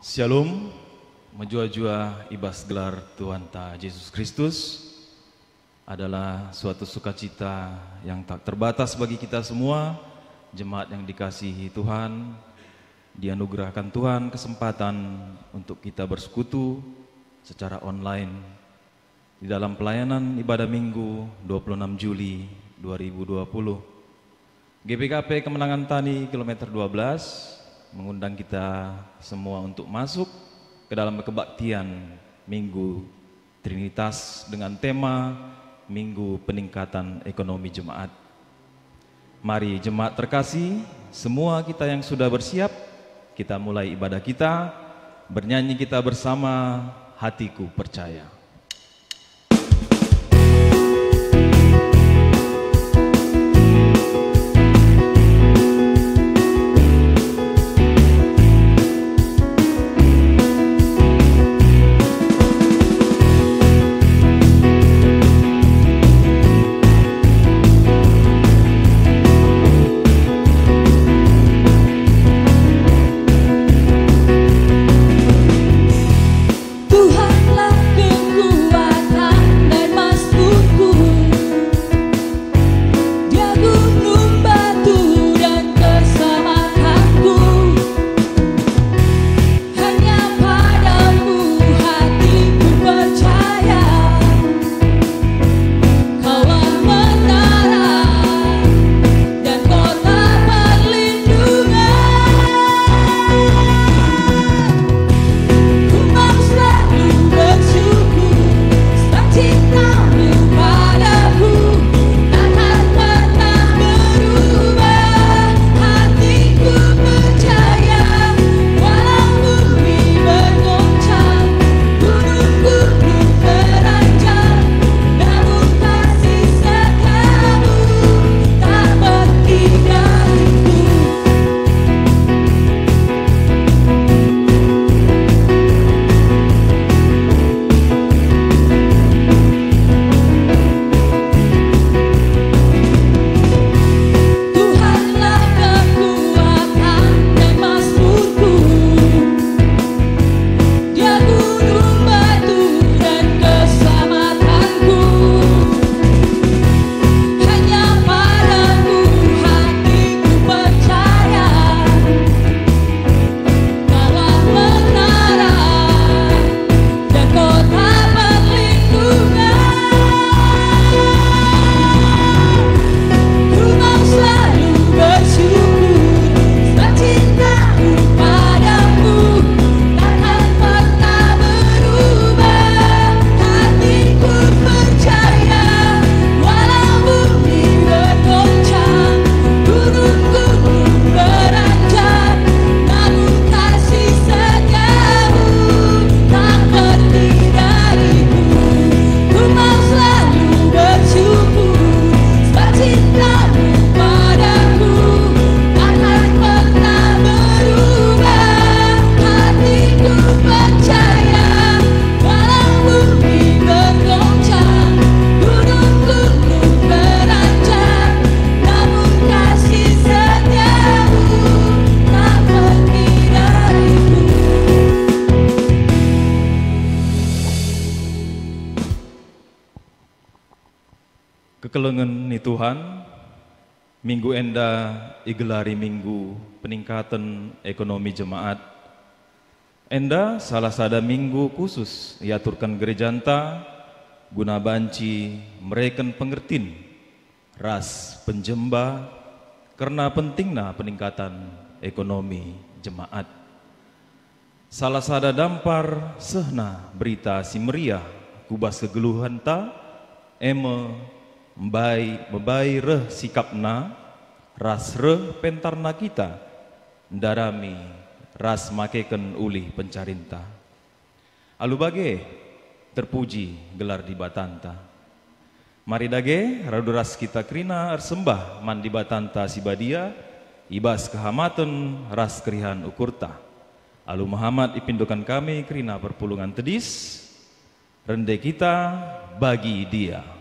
Shalom, menjua-jua ibas gelar Tuhan ta Yesus Kristus adalah suatu sukacita yang tak terbatas bagi kita semua, jemaat yang dikasihi Tuhan, dianugerahkan Tuhan kesempatan untuk kita bersekutu secara online di dalam pelayanan ibadah Minggu 26 Juli 2020. GPKP Kemenangan Tani kilometer 12 mengundang kita semua untuk masuk ke dalam kebaktian Minggu Trinitas dengan tema Minggu Peningkatan Ekonomi Jemaat. Mari jemaat terkasih, semua kita yang sudah bersiap, kita mulai ibadah kita, bernyanyi kita bersama Hatiku Percaya. Kekelengan ni Tuhan, Minggu enda igelari Minggu Peningkatan Ekonomi Jemaat. Enda salah sada minggu khusus iaturkan gereja anta guna banci mereken pengertin ras penjemba karena pentingna peningkatan ekonomi jemaat. Salah sada dampar sehna berita si meriah kubas kegeluhan ta membai reh sikapna ras reh pentarna kita darami ras makeken ulih pencarinta. Alu bage terpuji gelar di batanta. Mari dage radu ras kita krina ersembah man di batanta si badia ibas kehamatan ras kerihan ukurta. Alu Muhammad ipindukan kami krina perpulungan tedis rende kita bagi dia.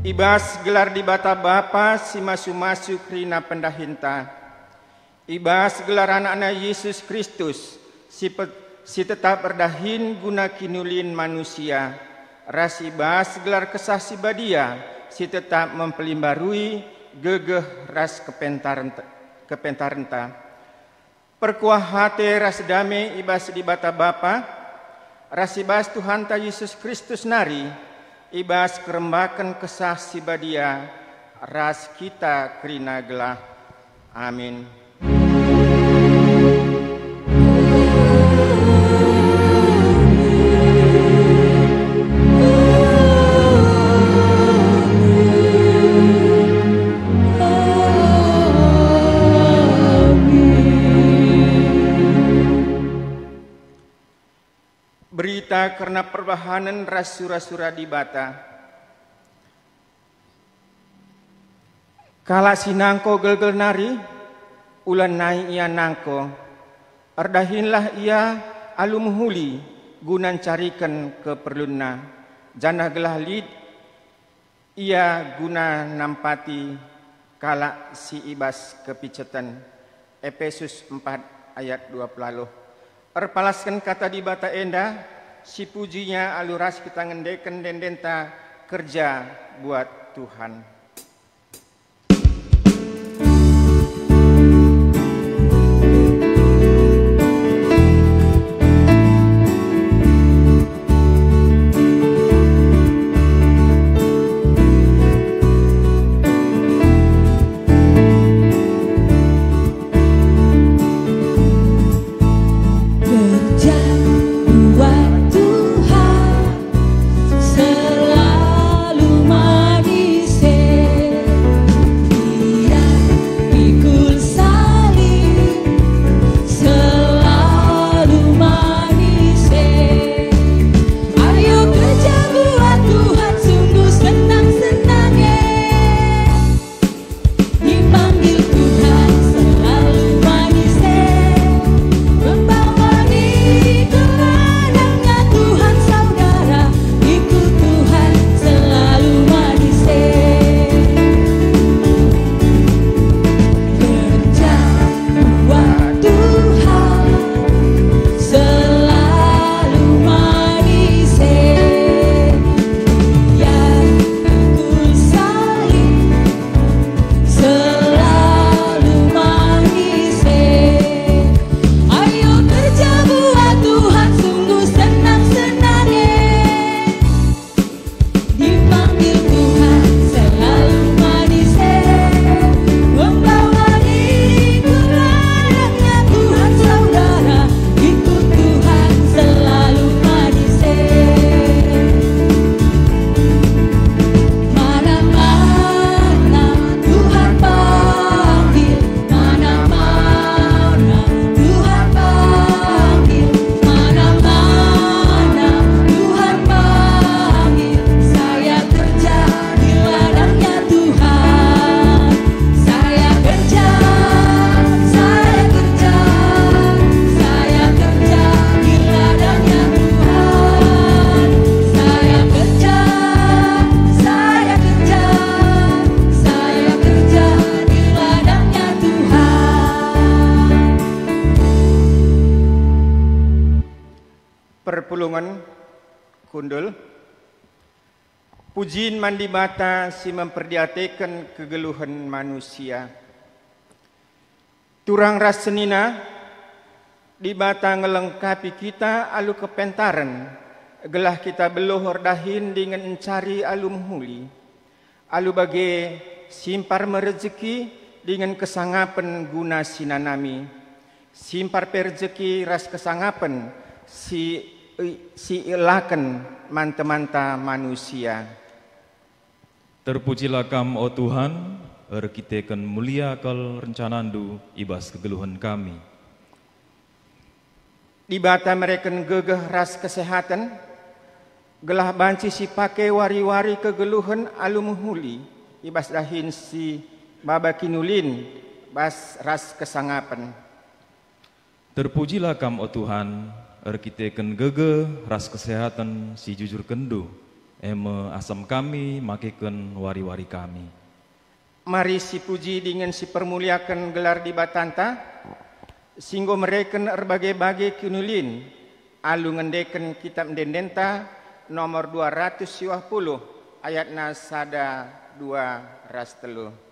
Ibas gelar di bata Bapa si masu-masu krina pendahinta. Ibas gelar anak-anak Yesus Kristus si tetap berdahin guna kinulin manusia. Ras ibas gelar kesah si badia si tetap mempelimbarui gegeh ras kepentarenta. Perkuah hati ras dame ibas di bata Bapa, ras ibas Tuhan ta Yesus Kristus nari, ibas kerembakan kesah si badia, ras kita kerina gelah. Amin. Berita karena perbahanan ras sura-sura di bata. Kala sinangko gelgel nari, ulan nai ia nangko. Erdahinlah ia alum huli, gunan carikan keperlunna. Janah gelah lid, ia guna nampati kala si ibas kepicetan. Efesus 4 ayat 20. Erpalaskan kata di bata enda, si pujinya aluras kita ngendeken dendenta kerja buat Tuhan. Perpulungan kundul. Pujiin mandi bata si memperdiatekan kegeluhan manusia. Turang ras senina di bata ngelengkapi kita alu kepentaran. Gelah kita belohor dahin dengan mencari alum huli. Alu bagi simpar merezeki dengan kesangapan guna sinanami. Simpar perjeki ras kesangapan si ilakan manta-manta manusia. Terpujilah Kam, O Tuhan, erkitekan mulia kal rencanandu ibas kegeluhan kami. Di bata mereka gegeh ras kesehatan, gelah banci si pakai wari-wari kegeluhan alum huli, ibas dahin si baba kinulin, bas ras kesangapan. Terpujilah Kam, O Tuhan, erkitekan gege ras kesehatan si jujur kendu. eme asam kami, makekan wari-wari kami. Mari si puji dengan si permuliakan gelar di batanta, singgo mereken erbagai-bagai kinulin, alu ngendeken kitab dendenta nomor 220 ayat nasada 2 ras 3.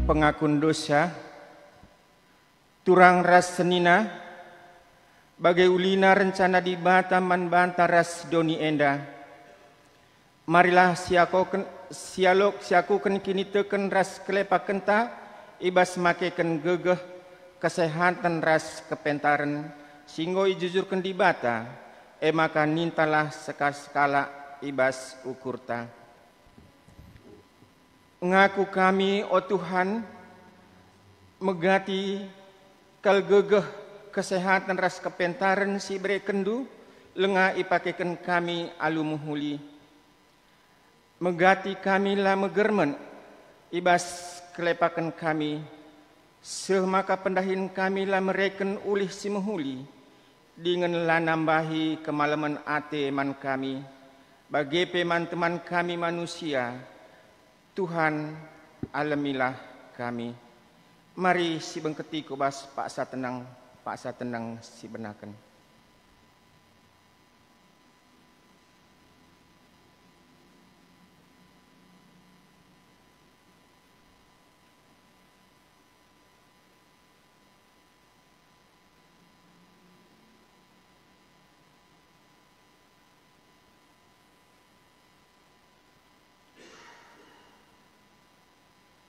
Pengakuan dosa, turang ras senina, bagai ulina rencana di bataman banta ras doni enda. Marilah siakuken kini teken ras kelepa kenta, ibas makeken gegeh kesehatan ras kepentaran, singgo ijujurken di bata, maka nintalah sekala ibas ukurta. Ngaku kami, oh Tuhan, megati kal gegeh kesehatan ras kepentaran si bre kendu, lenga ipakekan kami alu muhuli. Megati kami lah megermen, ibas kelepakan kami, semaka pendahin kami lah mereken ulih si muhuli, dengan lah nambahi kemalaman ate man kami, bagi peman teman kami manusia, Tuhan alamilah kami. Mari si bengketi kubas paksa tenang si benakan.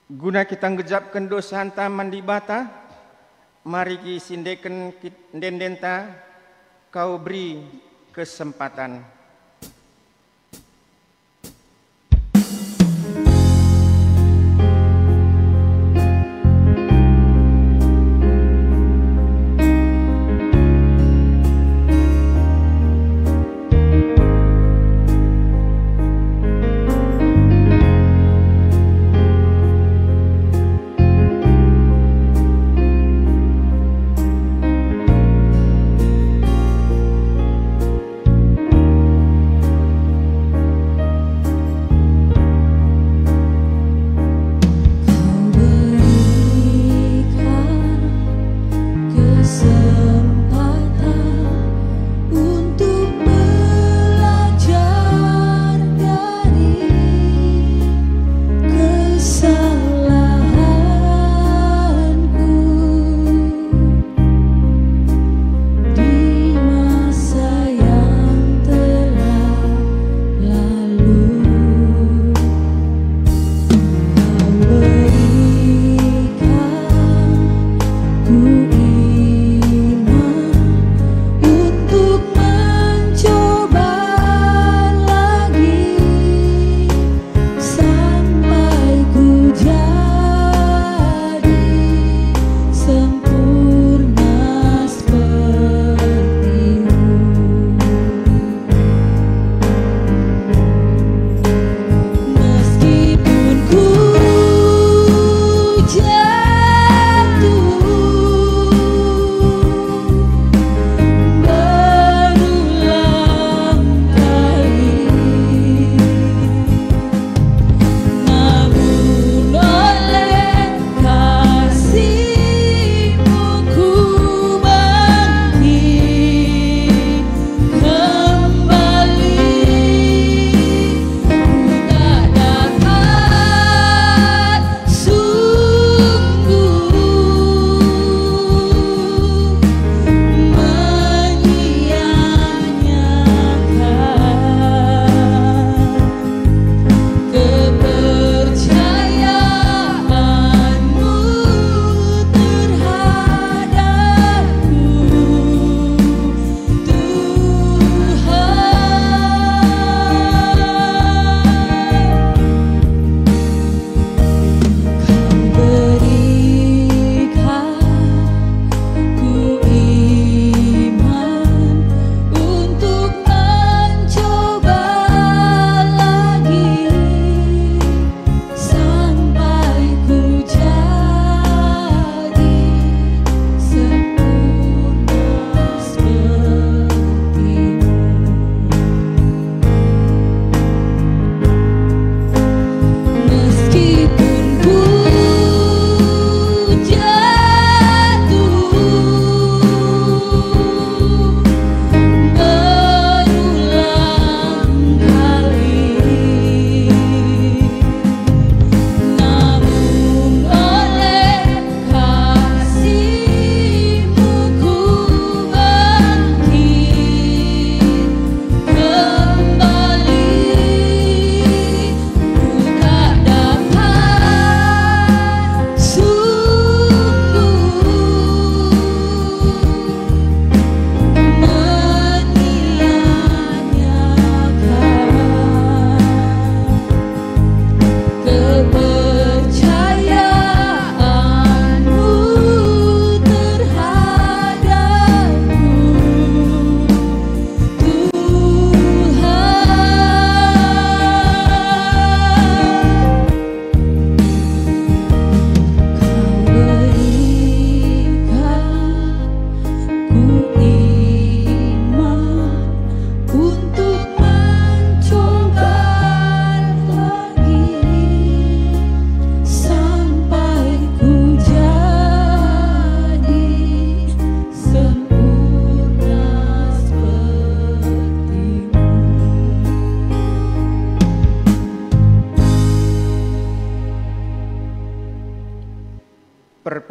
Guna kita ngejapkan dosa hanta mandi bata, mari ki sindeken dendenta, kau beri kesempatan.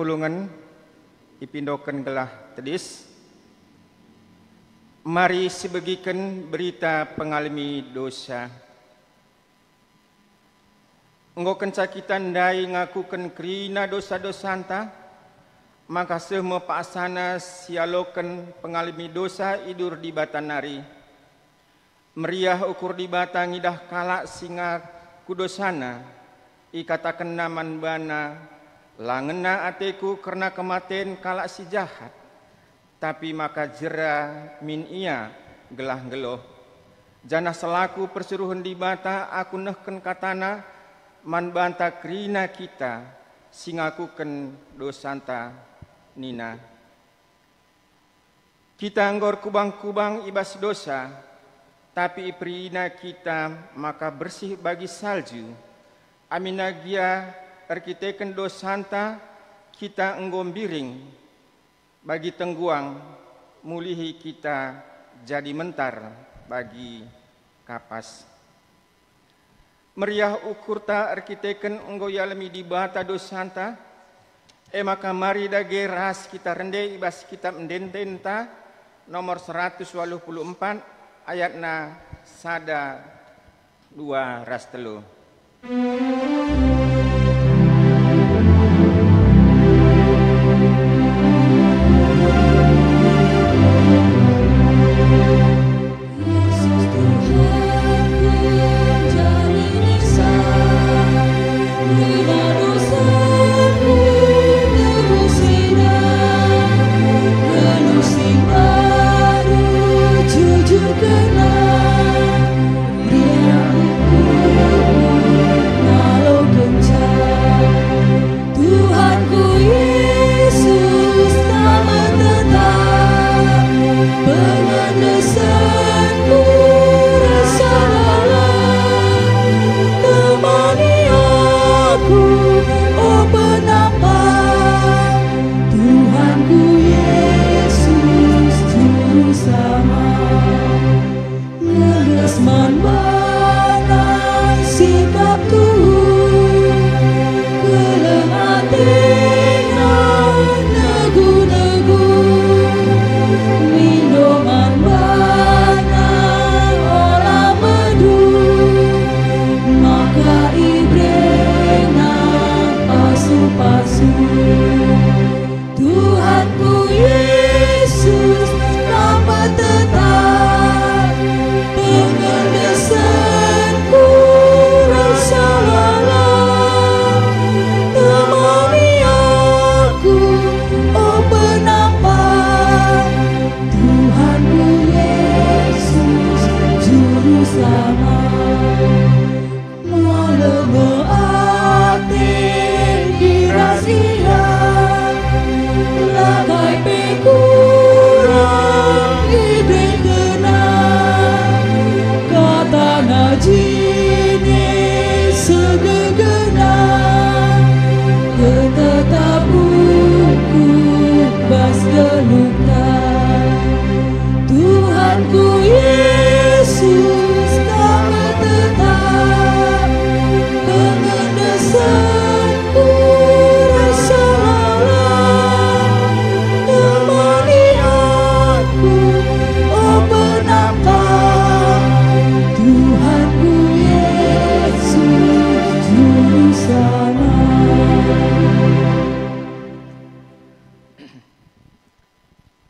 perpulungan ipindokan gelah tedis. Mari sebagikan berita pengalami dosa. Engkau kencakitan dai ngakukan kerina dosa-dosa anta, maka semua paasana sialokan pengalami dosa idur di batanari. Meriah ukur di batang idah kalak singa kudosana, ikatakan naman bana, langena ateku karena kematian kalak si jahat. Tapi maka jera min ia gelah geloh. Janah selaku persuruhan di bata aku nehken katana man banta krina kita singakuken dosanta nina. Kita anggor kubang-kubang ibas dosa, tapi iprina kita maka bersih bagi salju. Aminagia arkiteken dosanta kita enggombiring. Bagi tengguang mulihi kita jadi mentar bagi kapas. Meriah ukurta arkiteken enggo yalemi di bata dosanta. Maka mari dage ras kita rende ibas kitab mendententa nomor 184 ayatna sada 2 ras telu.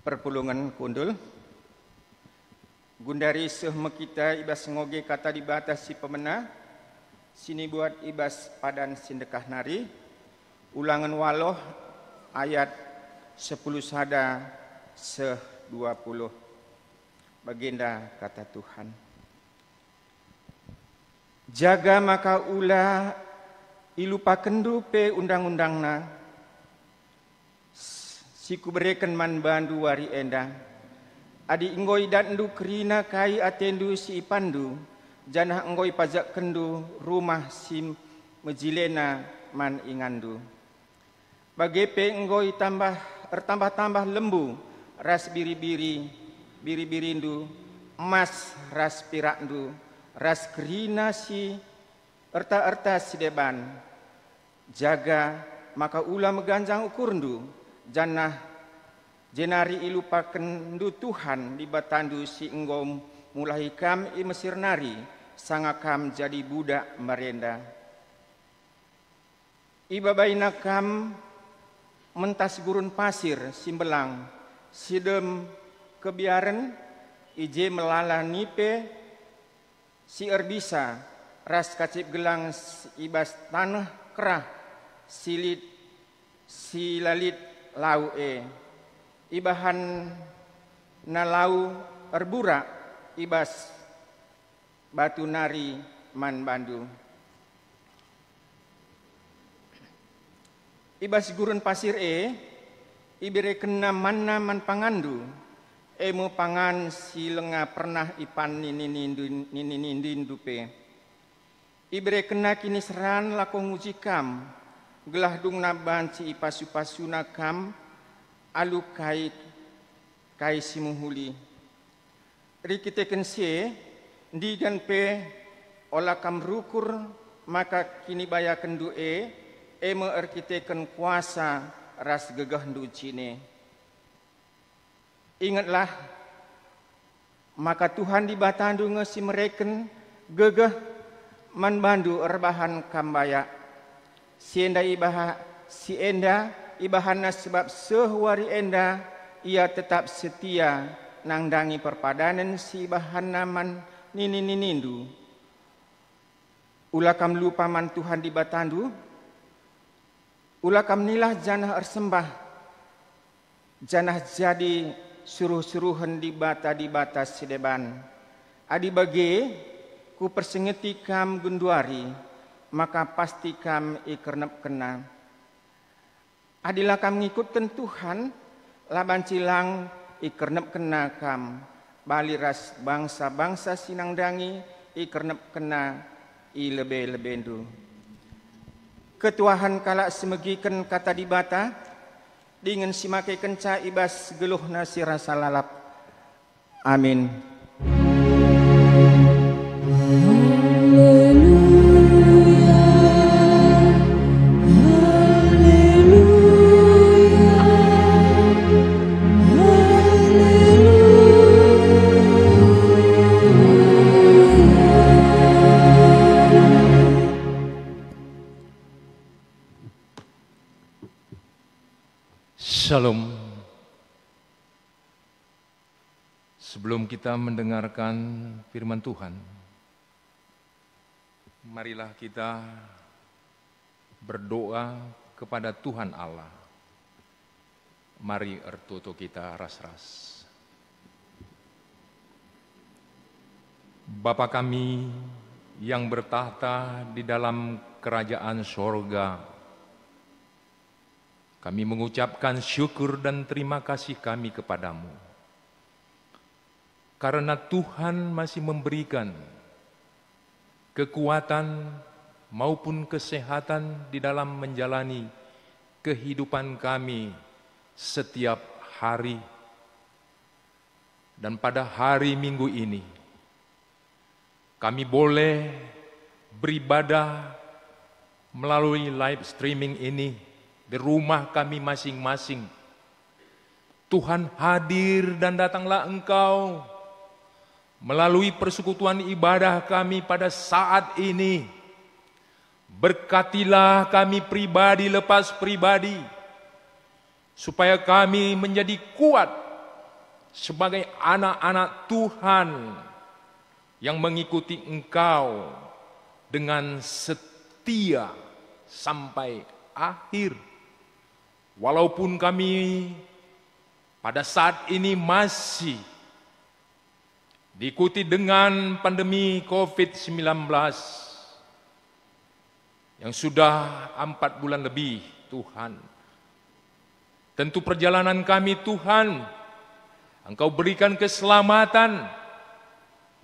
Perpulungan kundul gundari sehme kita ibas ngoge kata di batas si pemena sini buat ibas padan sindekah nari ulangan waloh ayat 10 sada seh 20 baginda kata Tuhan. Jaga maka ulah ilupakendu pe undang-undangna siku bereken man bandu wari enda. Adi inggoy dandu kerina kai atendu si ipandu. Janah inggoy pajak kendu rumah si mejilena man ingandu. Bagepe inggoy tambah lembu ras biri-birindu emas ras pirakdu ras kerina si erta si deban. Jaga maka ulah meganjang ukurndu janah jenari ilupaken du Tuhan di batandu si enggom mulai kam i Mesir nari sangakam jadi budak merenda. Ibabaina kam mentas gurun pasir simbelang sidem kebiaren ije melala nipe si erbisa ras kacip gelang ibas tanah kerah silit si lalit lau ibahan na lau erbura ibas batu nari man bandu. Ibas gurun pasir ibire kena mana man pangandu mo pangan si lenga pernah ipan nini dupe. Ibire kena kini seran lako ngujikam gelah dung naban si ipasu-pasuna kam alu kai simuhuli. Rikite kensie digan pe olah kam rukur maka kini baya kendu eme erkiteken kuasa ras gegah cine. Ingatlah, maka Tuhan di batandu ngesi mereken gegah man bandu erbahan kambaya. Si enda ibahana sebab sehwari enda ia tetap setia nangdangi perpadanan si ibahana man ninindu. Ulah kam lupa man Tuhan di batandu. Ulah kam nilah janah ersembah, janah jadi suruh-suruhan di bata sideban. Adi bage ku persengeti kam gunduari, maka pasti kam ikernep kena. Adilah kam ngikutkan Tuhan, laban cilang ikernep kena kam. Baliras bangsa-bangsa sinangdangi ikernep kena i lebe-lebendu. Ketuahan kalak semegikan kata di bata, dengan simakai kenca ibas geluh nasi rasa lalap. Amin. Shalom. Sebelum kita mendengarkan firman Tuhan, marilah kita berdoa kepada Tuhan Allah. Mari ertoto kita ras-ras. Bapa kami yang bertahta di dalam kerajaan sorga, kami mengucapkan syukur dan terima kasih kami kepadamu. Karena Tuhan masih memberikan kekuatan maupun kesehatan di dalam menjalani kehidupan kami setiap hari. Dan pada hari Minggu ini, kami boleh beribadah melalui live streaming ini di rumah kami masing-masing. Tuhan hadir dan datanglah Engkau melalui persekutuan ibadah kami pada saat ini. Berkatilah kami pribadi lepas pribadi, supaya kami menjadi kuat sebagai anak-anak Tuhan yang mengikuti Engkau dengan setia sampai akhir. Walaupun kami pada saat ini masih diikuti dengan pandemi COVID-19 yang sudah 4 bulan lebih, Tuhan. Tentu perjalanan kami, Tuhan, Engkau berikan keselamatan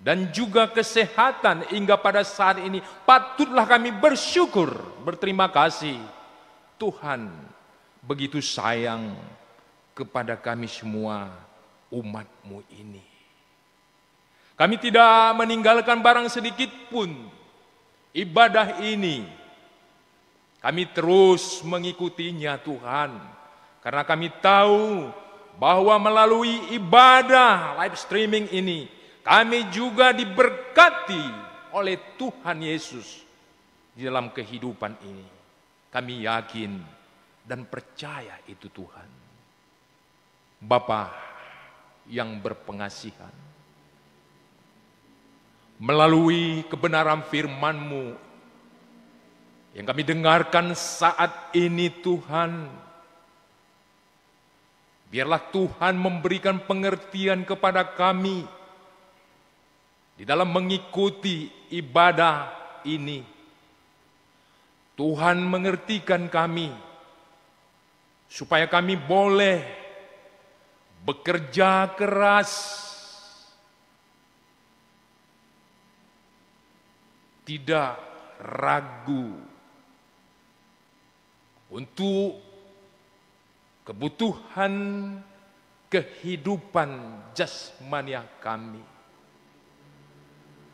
dan juga kesehatan hingga pada saat ini. Patutlah kami bersyukur, berterima kasih. Tuhan begitu sayang kepada kami semua umat-Mu ini. Kami tidak meninggalkan barang sedikit pun ibadah ini. Kami terus mengikutinya Tuhan, karena kami tahu bahwa melalui ibadah live streaming ini, kami juga diberkati oleh Tuhan Yesus di dalam kehidupan ini. Kami yakin dan percaya itu Tuhan. Bapa yang berpengasihan, melalui kebenaran firman-Mu yang kami dengarkan saat ini Tuhan, biarlah Tuhan memberikan pengertian kepada kami di dalam mengikuti ibadah ini. Tuhan mengertikan kami supaya kami boleh bekerja keras, tidak ragu untuk kebutuhan kehidupan jasmania kami.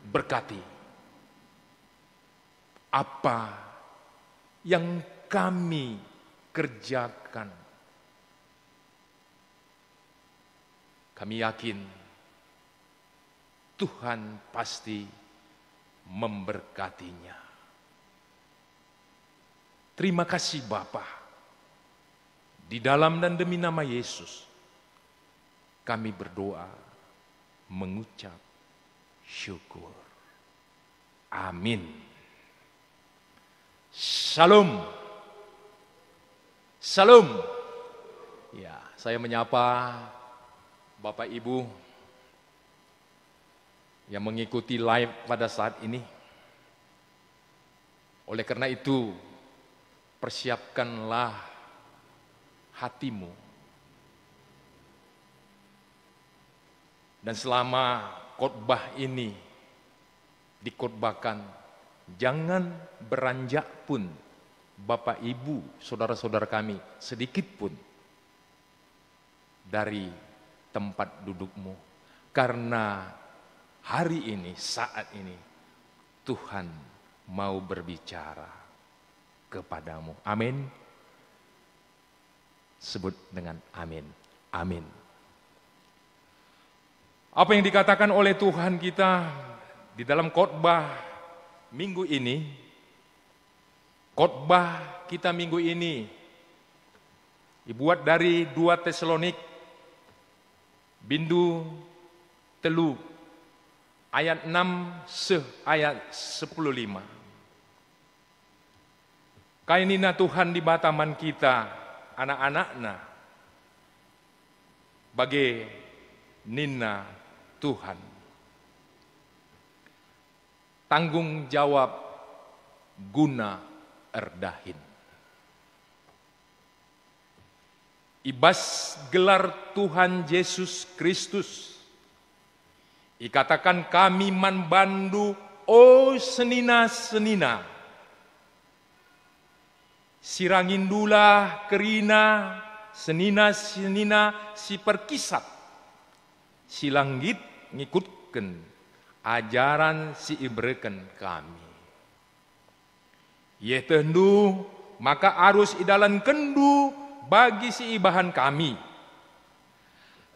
Berkati apa yang kami kerjakan. Kami yakin Tuhan pasti memberkatinya. Terima kasih Bapa. Di dalam dan demi nama Yesus, kami berdoa, mengucap syukur. Amin. Shalom. Shalom. Ya, saya menyapa Bapak Ibu yang mengikuti live pada saat ini. Oleh karena itu, persiapkanlah hatimu. Dan selama khotbah ini dikhotbahkan, jangan beranjak pun Bapak Ibu, saudara-saudara kami, sedikit pun dari tempat dudukmu. Karena hari ini, saat ini, Tuhan mau berbicara kepadamu. Amin. Sebut dengan amin. Amin. Apa yang dikatakan oleh Tuhan kita di dalam khotbah minggu ini, khotbah kita minggu ini dibuat dari 2 Tesalonik bindu telu ayat 6 ayat 15. Kainina Tuhan di bataman kita, anak-anakna, bagi nina Tuhan. Tanggung jawab guna erdahin. Ibas gelar Tuhan Yesus Kristus, ikatakan kami manbandu o senina-senina. Sirangindulah kerina senina-senina si perkisat. Silanggit ngikutken ajaran si ibreken kami. Ye tendu maka arus idalan kendu bagi si ibahan kami.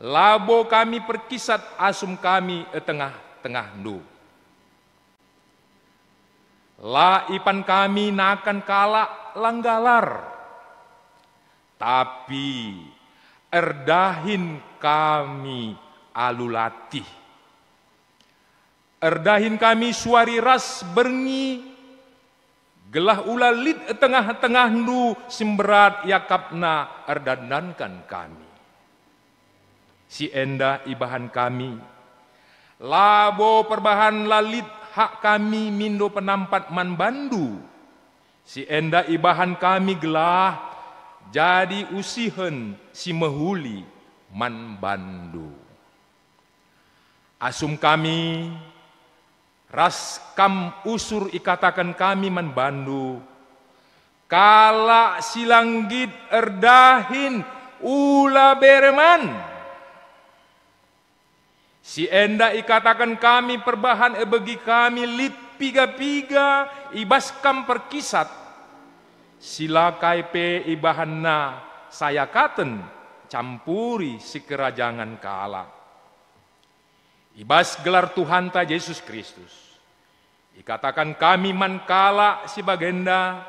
Labo kami perkisat asum kami tengah-tengah ndu. La ipan kami nakan kala langgalar. Tapi erdahin kami alulatih. Erdahin kami suari ras berngi, gelah ulalit tengah-tengah ndu simberat yakapna erdandankan kami. Si enda ibahan kami, labo perbahan lalit hak kami mindo penampat manbandu. Si enda ibahan kami gelah jadi usihen si mehuli manbandu. Asum kami ras kam usur ikatakan kami manbandu. Kala silanggit erdahin ula bereman. Si enda ikatakan kami perbahan bagi kami lit piga-piga ibas kam perkisat. silakai pe ibahanna saya katen campuri si kerajaan kala. Ibas gelar Tuhan ta Yesus Kristus. Ikatakan kami man kala si bagenda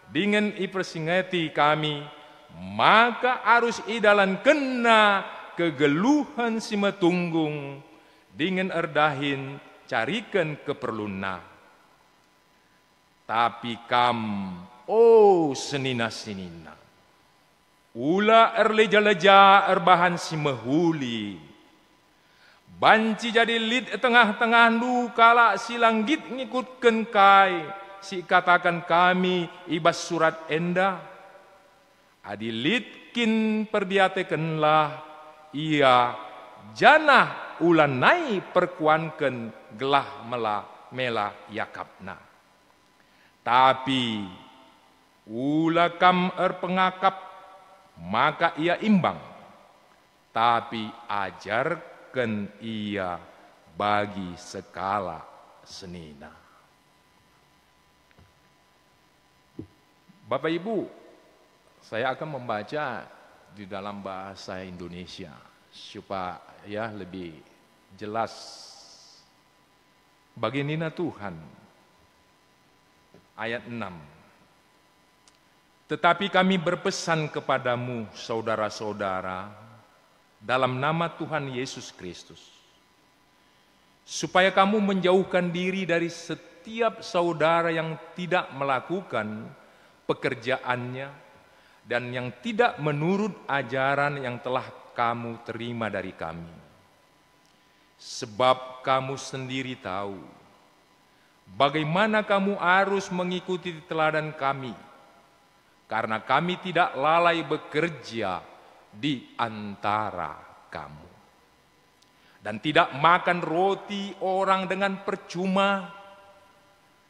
dengan ipersingeti kami, maka arus idalan kena kegeluhan si metunggung dengan erdahin carikan keperluna. Tapi kam, oh senina-senina, ula erleja-leja erbahan si mehuli, banci jadi lid tengah-tengah nu kala si langgit ngikutken kai, si katakan kami ibas surat enda, adi lidkin perbiatekenlah ia janah ulan nai perkuanken gelah mela yakapna. Tapi ula kam erpengakap maka ia imbang, tapi ajarkan ia bagi sekala senina. Bapak Ibu, saya akan membaca di dalam bahasa Indonesia supaya lebih jelas. Baginina Tuhan, ayat 6. Tetapi kami berpesan kepadamu, saudara-saudara, dalam nama Tuhan Yesus Kristus, supaya kamu menjauhkan diri dari setiap saudara yang tidak melakukan pekerjaannya dan yang tidak menurut ajaran yang telah kamu terima dari kami. Sebab kamu sendiri tahu bagaimana kamu harus mengikuti teladan kami, karena kami tidak lalai bekerja di antara kamu dan tidak makan roti orang dengan percuma,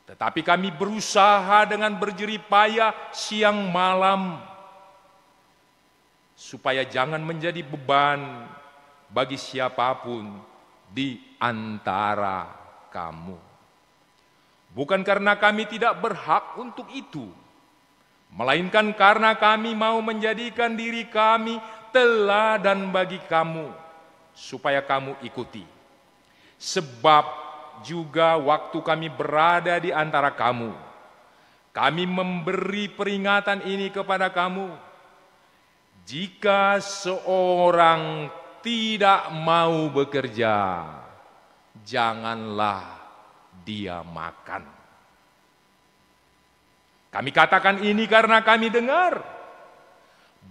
tetapi kami berusaha dengan berjerih payah siang malam, supaya jangan menjadi beban bagi siapapun di antara kamu. Bukan karena kami tidak berhak untuk itu, melainkan karena kami mau menjadikan diri kami teladan bagi kamu, supaya kamu ikuti. Sebab juga waktu kami berada di antara kamu, kami memberi peringatan ini kepada kamu: jika seorang tidak mau bekerja, janganlah dia makan. Kami katakan ini karena kami dengar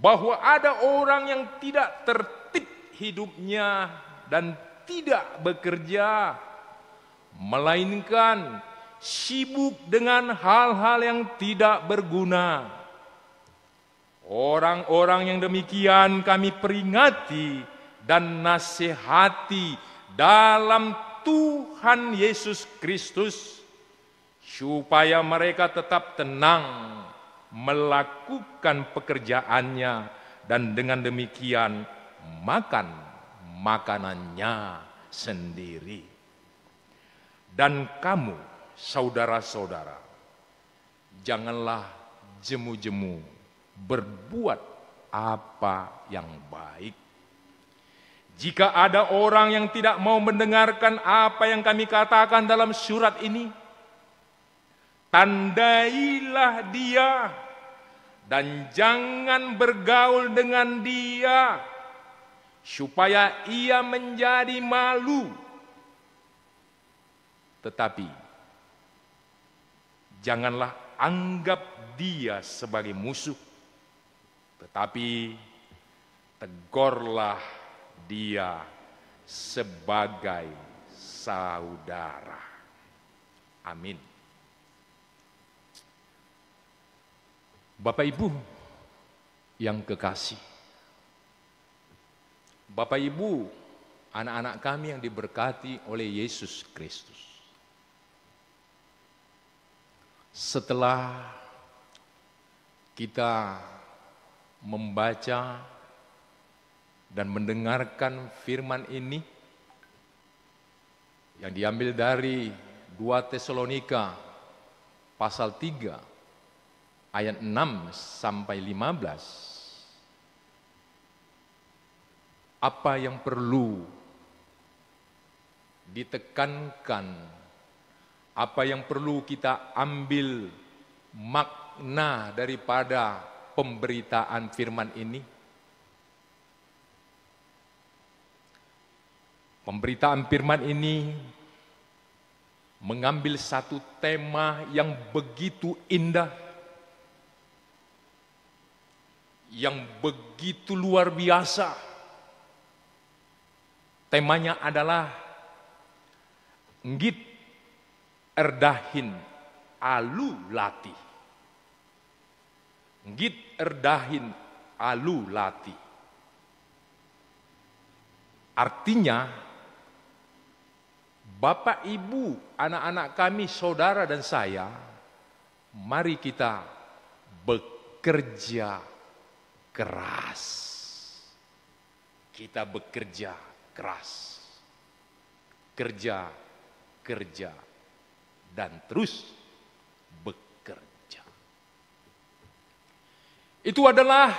bahwa ada orang yang tidak tertib hidupnya dan tidak bekerja, melainkan sibuk dengan hal-hal yang tidak berguna. Orang-orang yang demikian kami peringati dan nasihati dalam Tuhan Yesus Kristus, supaya mereka tetap tenang melakukan pekerjaannya dan dengan demikian makan makanannya sendiri. Dan kamu, saudara-saudara, janganlah jemu-jemu berbuat apa yang baik. Jika ada orang yang tidak mau mendengarkan apa yang kami katakan dalam surat ini, tandailah dia dan jangan bergaul dengan dia, supaya ia menjadi malu. Tetapi janganlah anggap dia sebagai musuh, tetapi tegurlah dia sebagai saudara. Amin. Bapak Ibu yang kekasih, Bapak Ibu, anak-anak kami yang diberkati oleh Yesus Kristus, setelah kita membaca dan mendengarkan firman ini yang diambil dari 2 Tesalonika pasal 3 ayat 6 sampai 15. Apa yang perlu ditekankan, apa yang perlu kita ambil makna daripada pemberitaan firman ini? Pemberitaan firman ini mengambil satu tema yang begitu indah, yang begitu luar biasa. Temanya adalah Nggit erdahin alu latih. Nggit erdahin alu latih. Artinya, Bapak, Ibu, anak-anak kami, saudara dan saya, mari kita bekerja keras. Kita bekerja keras. Kerja, dan terus bekerja. Itu adalah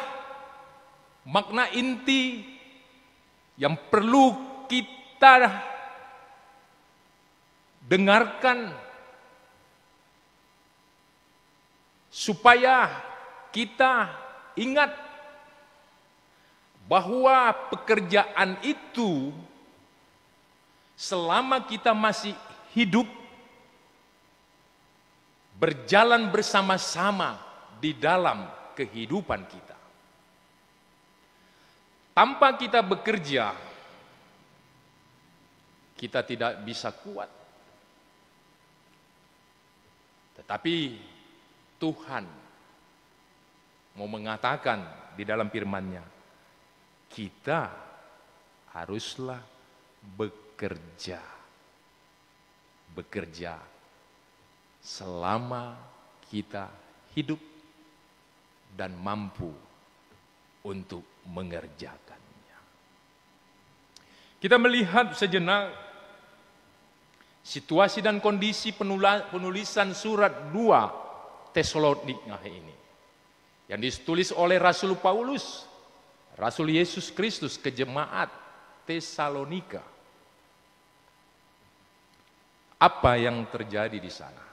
makna inti yang perlu kita dengarkan supaya kita ingat bahwa pekerjaan itu selama kita masih hidup berjalan bersama-sama di dalam kehidupan kita. Tanpa kita bekerja, kita tidak bisa kuat. Tetapi Tuhan mau mengatakan di dalam firman-Nya, kita haruslah bekerja. Bekerja selama kita hidup dan mampu untuk mengerjakannya. Kita melihat sejenak situasi dan kondisi penulisan surat 2 Tesalonika ini yang ditulis oleh Rasul Paulus, Rasul Yesus Kristus ke jemaat Tesalonika. Apa yang terjadi di sana?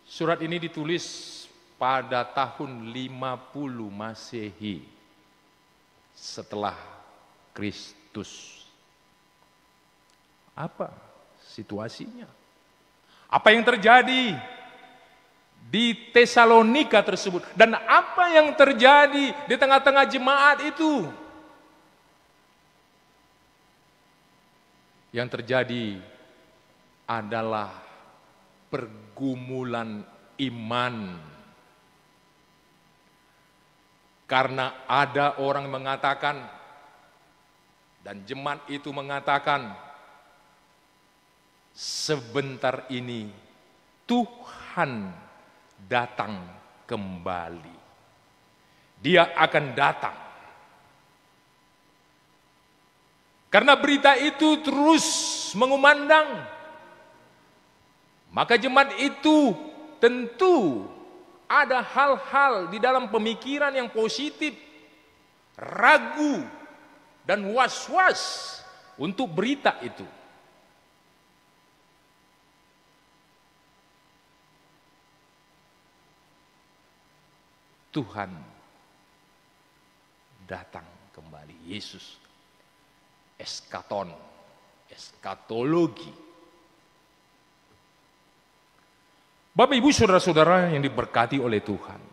Surat ini ditulis pada tahun 50 Masehi setelah Kristus. Apa situasinya? Apa yang terjadi di Tesalonika tersebut? Dan apa yang terjadi di tengah-tengah jemaat itu? Yang terjadi adalah pergumulan iman. Karena ada orang mengatakan, dan jemaat itu mengatakan, sebentar ini Tuhan datang kembali. Dia akan datang. Karena berita itu terus mengumandang, maka jemaat itu tentu ada hal-hal di dalam pemikiran yang positif, ragu, dan was-was untuk berita itu. Tuhan datang kembali. Yesus, eskaton, eskatologi. Bapak, Ibu, saudara-saudara yang diberkati oleh Tuhan.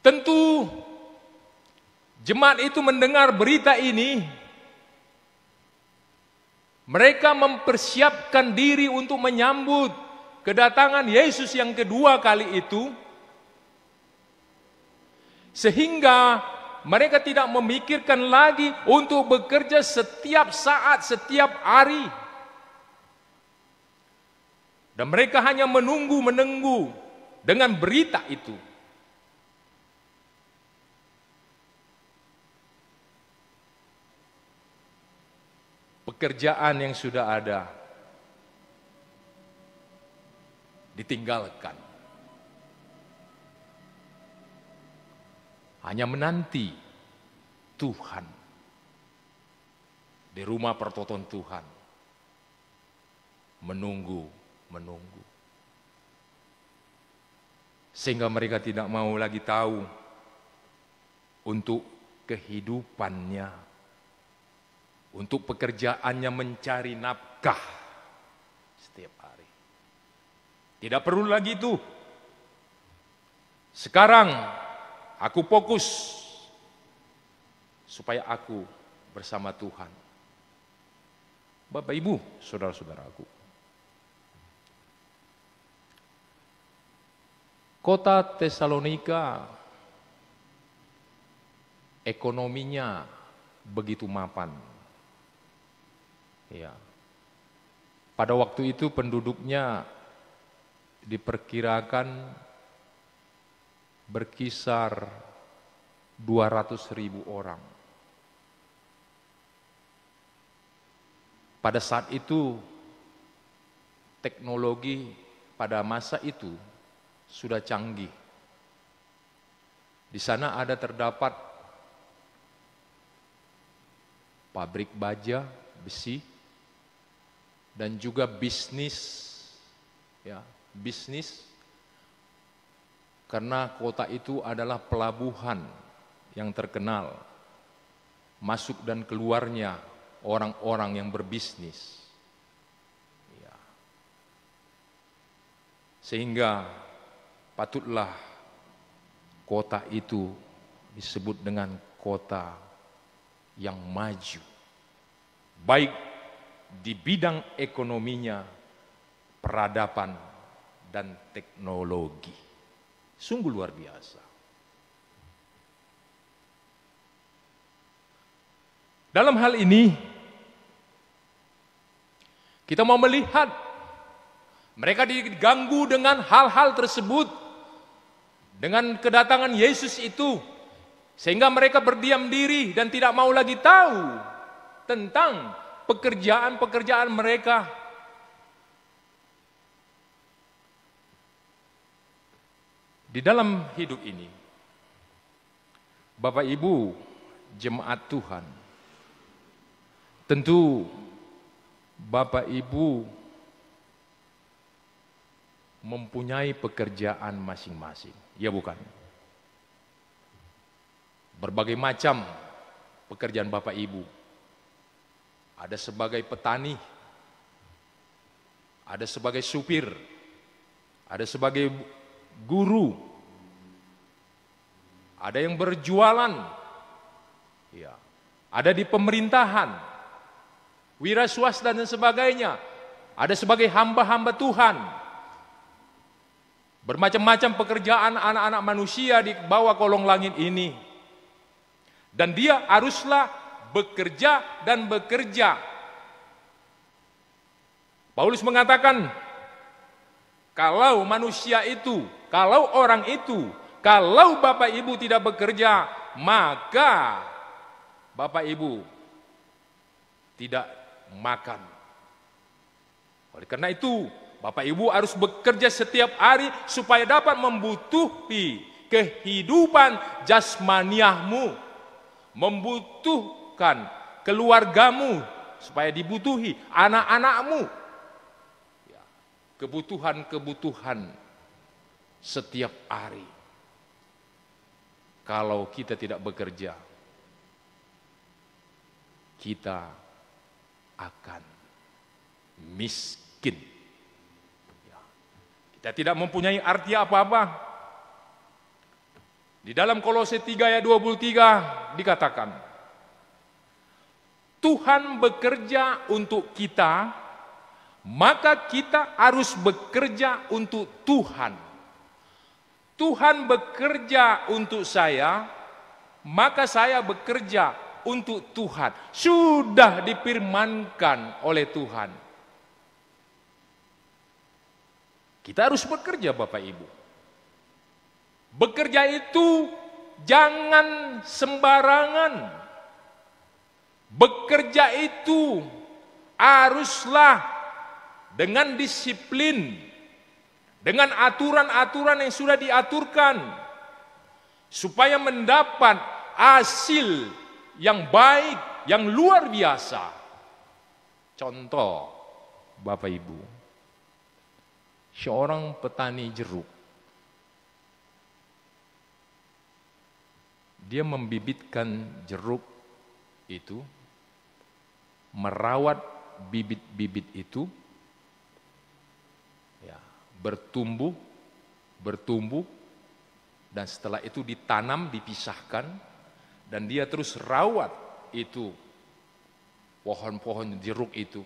Tentu jemaat itu mendengar berita ini, mereka mempersiapkan diri untuk menyambut kedatangan Yesus yang kedua kali itu, sehingga mereka tidak memikirkan lagi untuk bekerja setiap saat, setiap hari. Dan mereka hanya menunggu dengan berita itu. Pekerjaan yang sudah ada ditinggalkan. hanya menanti Tuhan di rumah pertoton Tuhan, menunggu. Sehingga mereka tidak mau lagi tahu untuk kehidupannya, untuk pekerjaannya mencari nafkah setiap hari. Tidak perlu lagi itu. Sekarang aku fokus supaya aku bersama Tuhan. Bapak Ibu, saudara-saudaraku, kota Tesalonika ekonominya begitu mapan. Ya. Pada waktu itu penduduknya diperkirakan berkisar 200.000 orang. Pada saat itu teknologi pada masa itu sudah canggih. Di sana ada terdapat pabrik baja, besi, dan juga bisnis, ya, bisnis. Karena kota itu adalah pelabuhan yang terkenal, masuk dan keluarnya orang-orang yang berbisnis. Ya. Sehingga patutlah kota itu disebut dengan kota yang maju, baik di bidang ekonominya, peradaban, dan teknologi. Sungguh luar biasa. Dalam hal ini, kita mau melihat mereka diganggu dengan hal-hal tersebut, dengan kedatangan Yesus itu, sehingga mereka berdiam diri dan tidak mau lagi tahu tentang pekerjaan-pekerjaan mereka. Di dalam hidup ini, Bapak Ibu jemaat Tuhan, tentu Bapak Ibu mempunyai pekerjaan masing-masing, ya bukan? Berbagai macam pekerjaan Bapak Ibu. Ada sebagai petani, ada sebagai supir, ada sebagai guru, ada yang berjualan, ya, ada di pemerintahan, wira swasta dan sebagainya, ada sebagai hamba-hamba Tuhan. Bermacam-macam pekerjaan anak-anak manusia di bawah kolong langit ini. Dan dia haruslah bekerja dan bekerja. Paulus mengatakan, kalau manusia itu, kalau orang itu, kalau Bapak Ibu tidak bekerja, maka Bapak Ibu tidak makan. Oleh karena itu, Bapak Ibu harus bekerja setiap hari supaya dapat membutuhi kehidupan jasmaniahmu, membutuhkan keluargamu, supaya dibutuhi anak-anakmu. Ya, kebutuhan-kebutuhan setiap hari. Kalau kita tidak bekerja, kita akan miskin. Ya. Kita tidak mempunyai arti apa-apa. Di dalam Kolose 3 ayat 23 dikatakan, Tuhan bekerja untuk kita, maka kita harus bekerja untuk Tuhan. Tuhan bekerja untuk saya, maka saya bekerja untuk Tuhan. Sudah difirmankan oleh Tuhan. Kita harus bekerja, Bapak Ibu. Bekerja itu jangan sembarangan. Bekerja itu haruslah dengan disiplin, dengan aturan-aturan yang sudah diaturkan. supaya mendapat hasil yang baik, yang luar biasa. Contoh, Bapak Ibu, seorang petani jeruk, dia membibitkan jeruk itu, merawat bibit-bibit itu, ya, bertumbuh, dan setelah itu ditanam, dipisahkan, dan dia terus rawat itu pohon-pohon jeruk itu.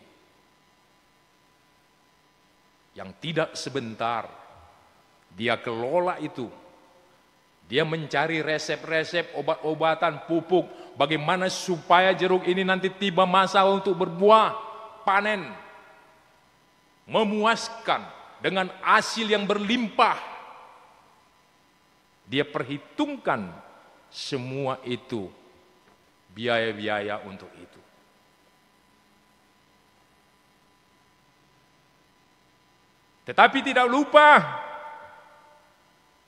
Yang tidak sebentar dia kelola itu. Dia mencari resep-resep obat-obatan, pupuk, bagaimana supaya jeruk ini nanti tiba masa untuk berbuah, panen, memuaskan dengan hasil yang berlimpah. Dia perhitungkan semua itu, biaya-biaya untuk itu. Tetapi tidak lupa,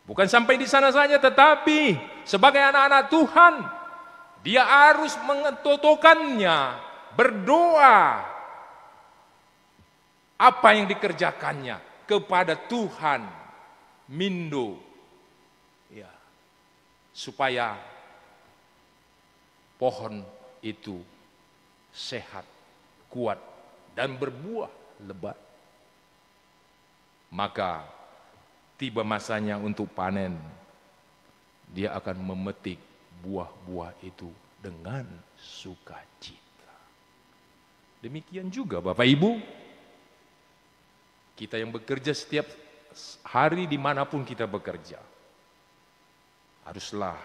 bukan sampai di sana saja, tetapi sebagai anak-anak Tuhan, dia harus mengetotokannya, berdoa apa yang dikerjakannya kepada Tuhan, Mindo, ya, supaya pohon itu sehat, kuat, dan berbuah lebat. Maka tiba masanya untuk panen, dia akan memetik buah-buah itu dengan sukacita. Demikian juga Bapak Ibu, kita yang bekerja setiap hari dimanapun kita bekerja, haruslah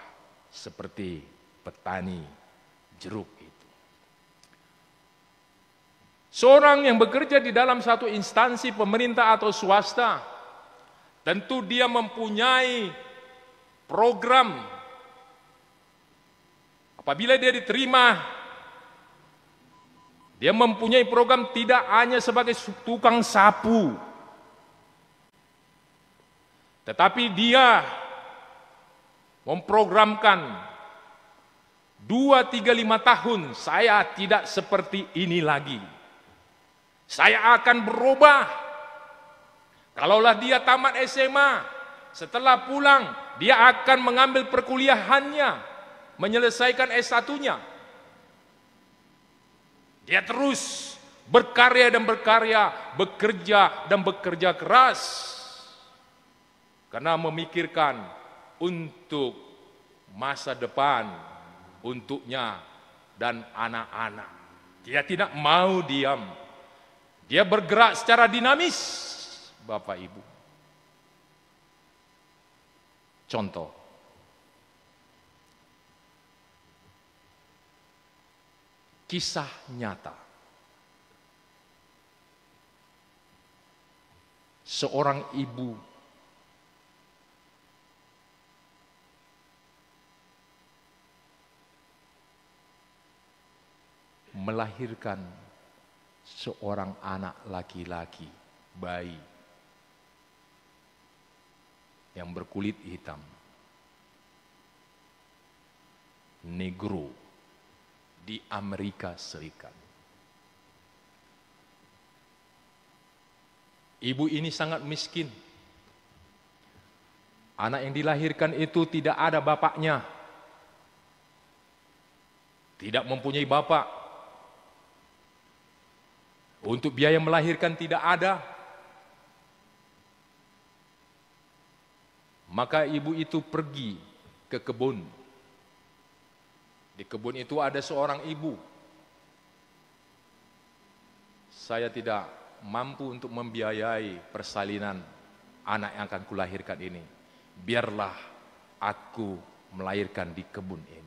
seperti petani jeruk itu. Seorang yang bekerja di dalam satu instansi pemerintah atau swasta, tentu dia mempunyai program. Apabila dia diterima, dia mempunyai program tidak hanya sebagai tukang sapu, tetapi dia memprogramkan 2, 3, 5 tahun, saya tidak seperti ini lagi. Saya akan berubah. Kalaulah dia tamat SMA, setelah pulang, dia akan mengambil perkuliahannya, menyelesaikan S1-nya. Dia terus berkarya dan berkarya, bekerja dan bekerja keras. Karena memikirkan untuk masa depan, untuknya dan anak-anak. Dia tidak mau diam. Dia bergerak secara dinamis, Bapak Ibu. Contoh, kisah nyata. Seorang ibu melahirkan seorang anak laki-laki, bayi, yang berkulit hitam, negro, di Amerika Serikat. Ibu ini sangat miskin. Anak yang dilahirkan itu tidak ada bapaknya, tidak mempunyai bapak. Untuk biaya melahirkan tidak ada. Maka ibu itu pergi ke kebun. Di kebun itu ada seorang ibu. Saya tidak mampu untuk membiayai persalinan anak yang akan kulahirkan ini. Biarlah aku melahirkan di kebun ini.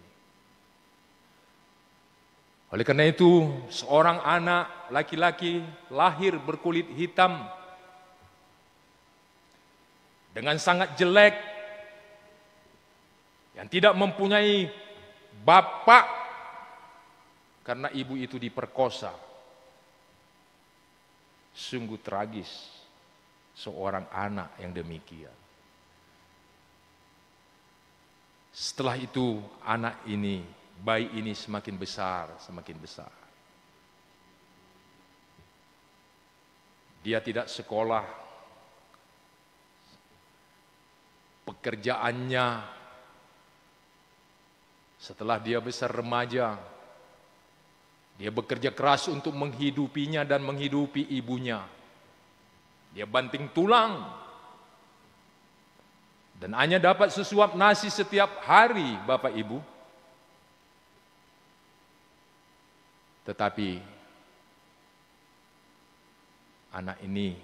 Oleh karena itu, seorang anak laki-laki lahir berkulit hitam dengan sangat jelek, yang tidak mempunyai bapak karena ibu itu diperkosa. Sungguh tragis seorang anak yang demikian. Setelah itu anak ini, bayi ini semakin besar, semakin besar. Dia tidak sekolah. Pekerjaannya setelah dia besar remaja, dia bekerja keras untuk menghidupinya dan menghidupi ibunya. Dia banting tulang dan hanya dapat sesuap nasi setiap hari, Bapak Ibu. Tetapi anak ini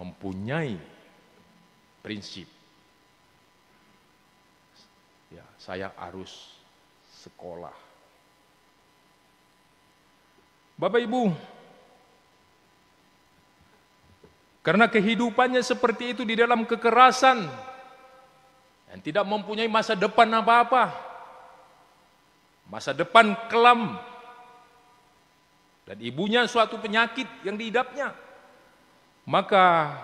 mempunyai prinsip, ya, saya harus sekolah. Bapak Ibu, karena kehidupannya seperti itu di dalam kekerasan dan tidak mempunyai masa depan apa-apa, masa depan kelam, dan ibunya suatu penyakit yang diidapnya, maka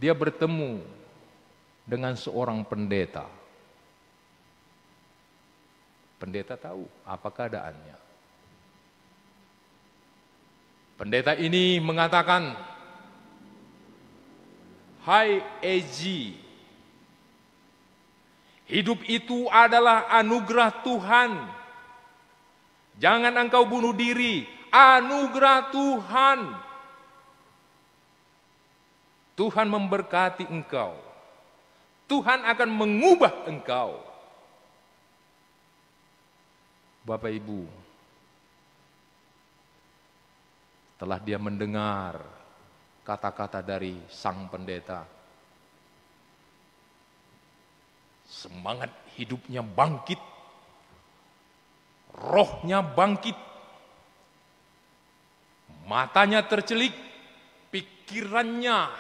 dia bertemu dengan seorang pendeta. Pendeta tahu apa keadaannya. Pendeta ini mengatakan, "Hai Eji, hidup itu adalah anugerah Tuhan. Jangan engkau bunuh diri, anugerah Tuhan. Tuhan memberkati engkau. Tuhan akan mengubah engkau." Bapak Ibu, setelah dia mendengar kata-kata dari sang pendeta, semangat hidupnya bangkit, rohnya bangkit, matanya tercelik, pikirannya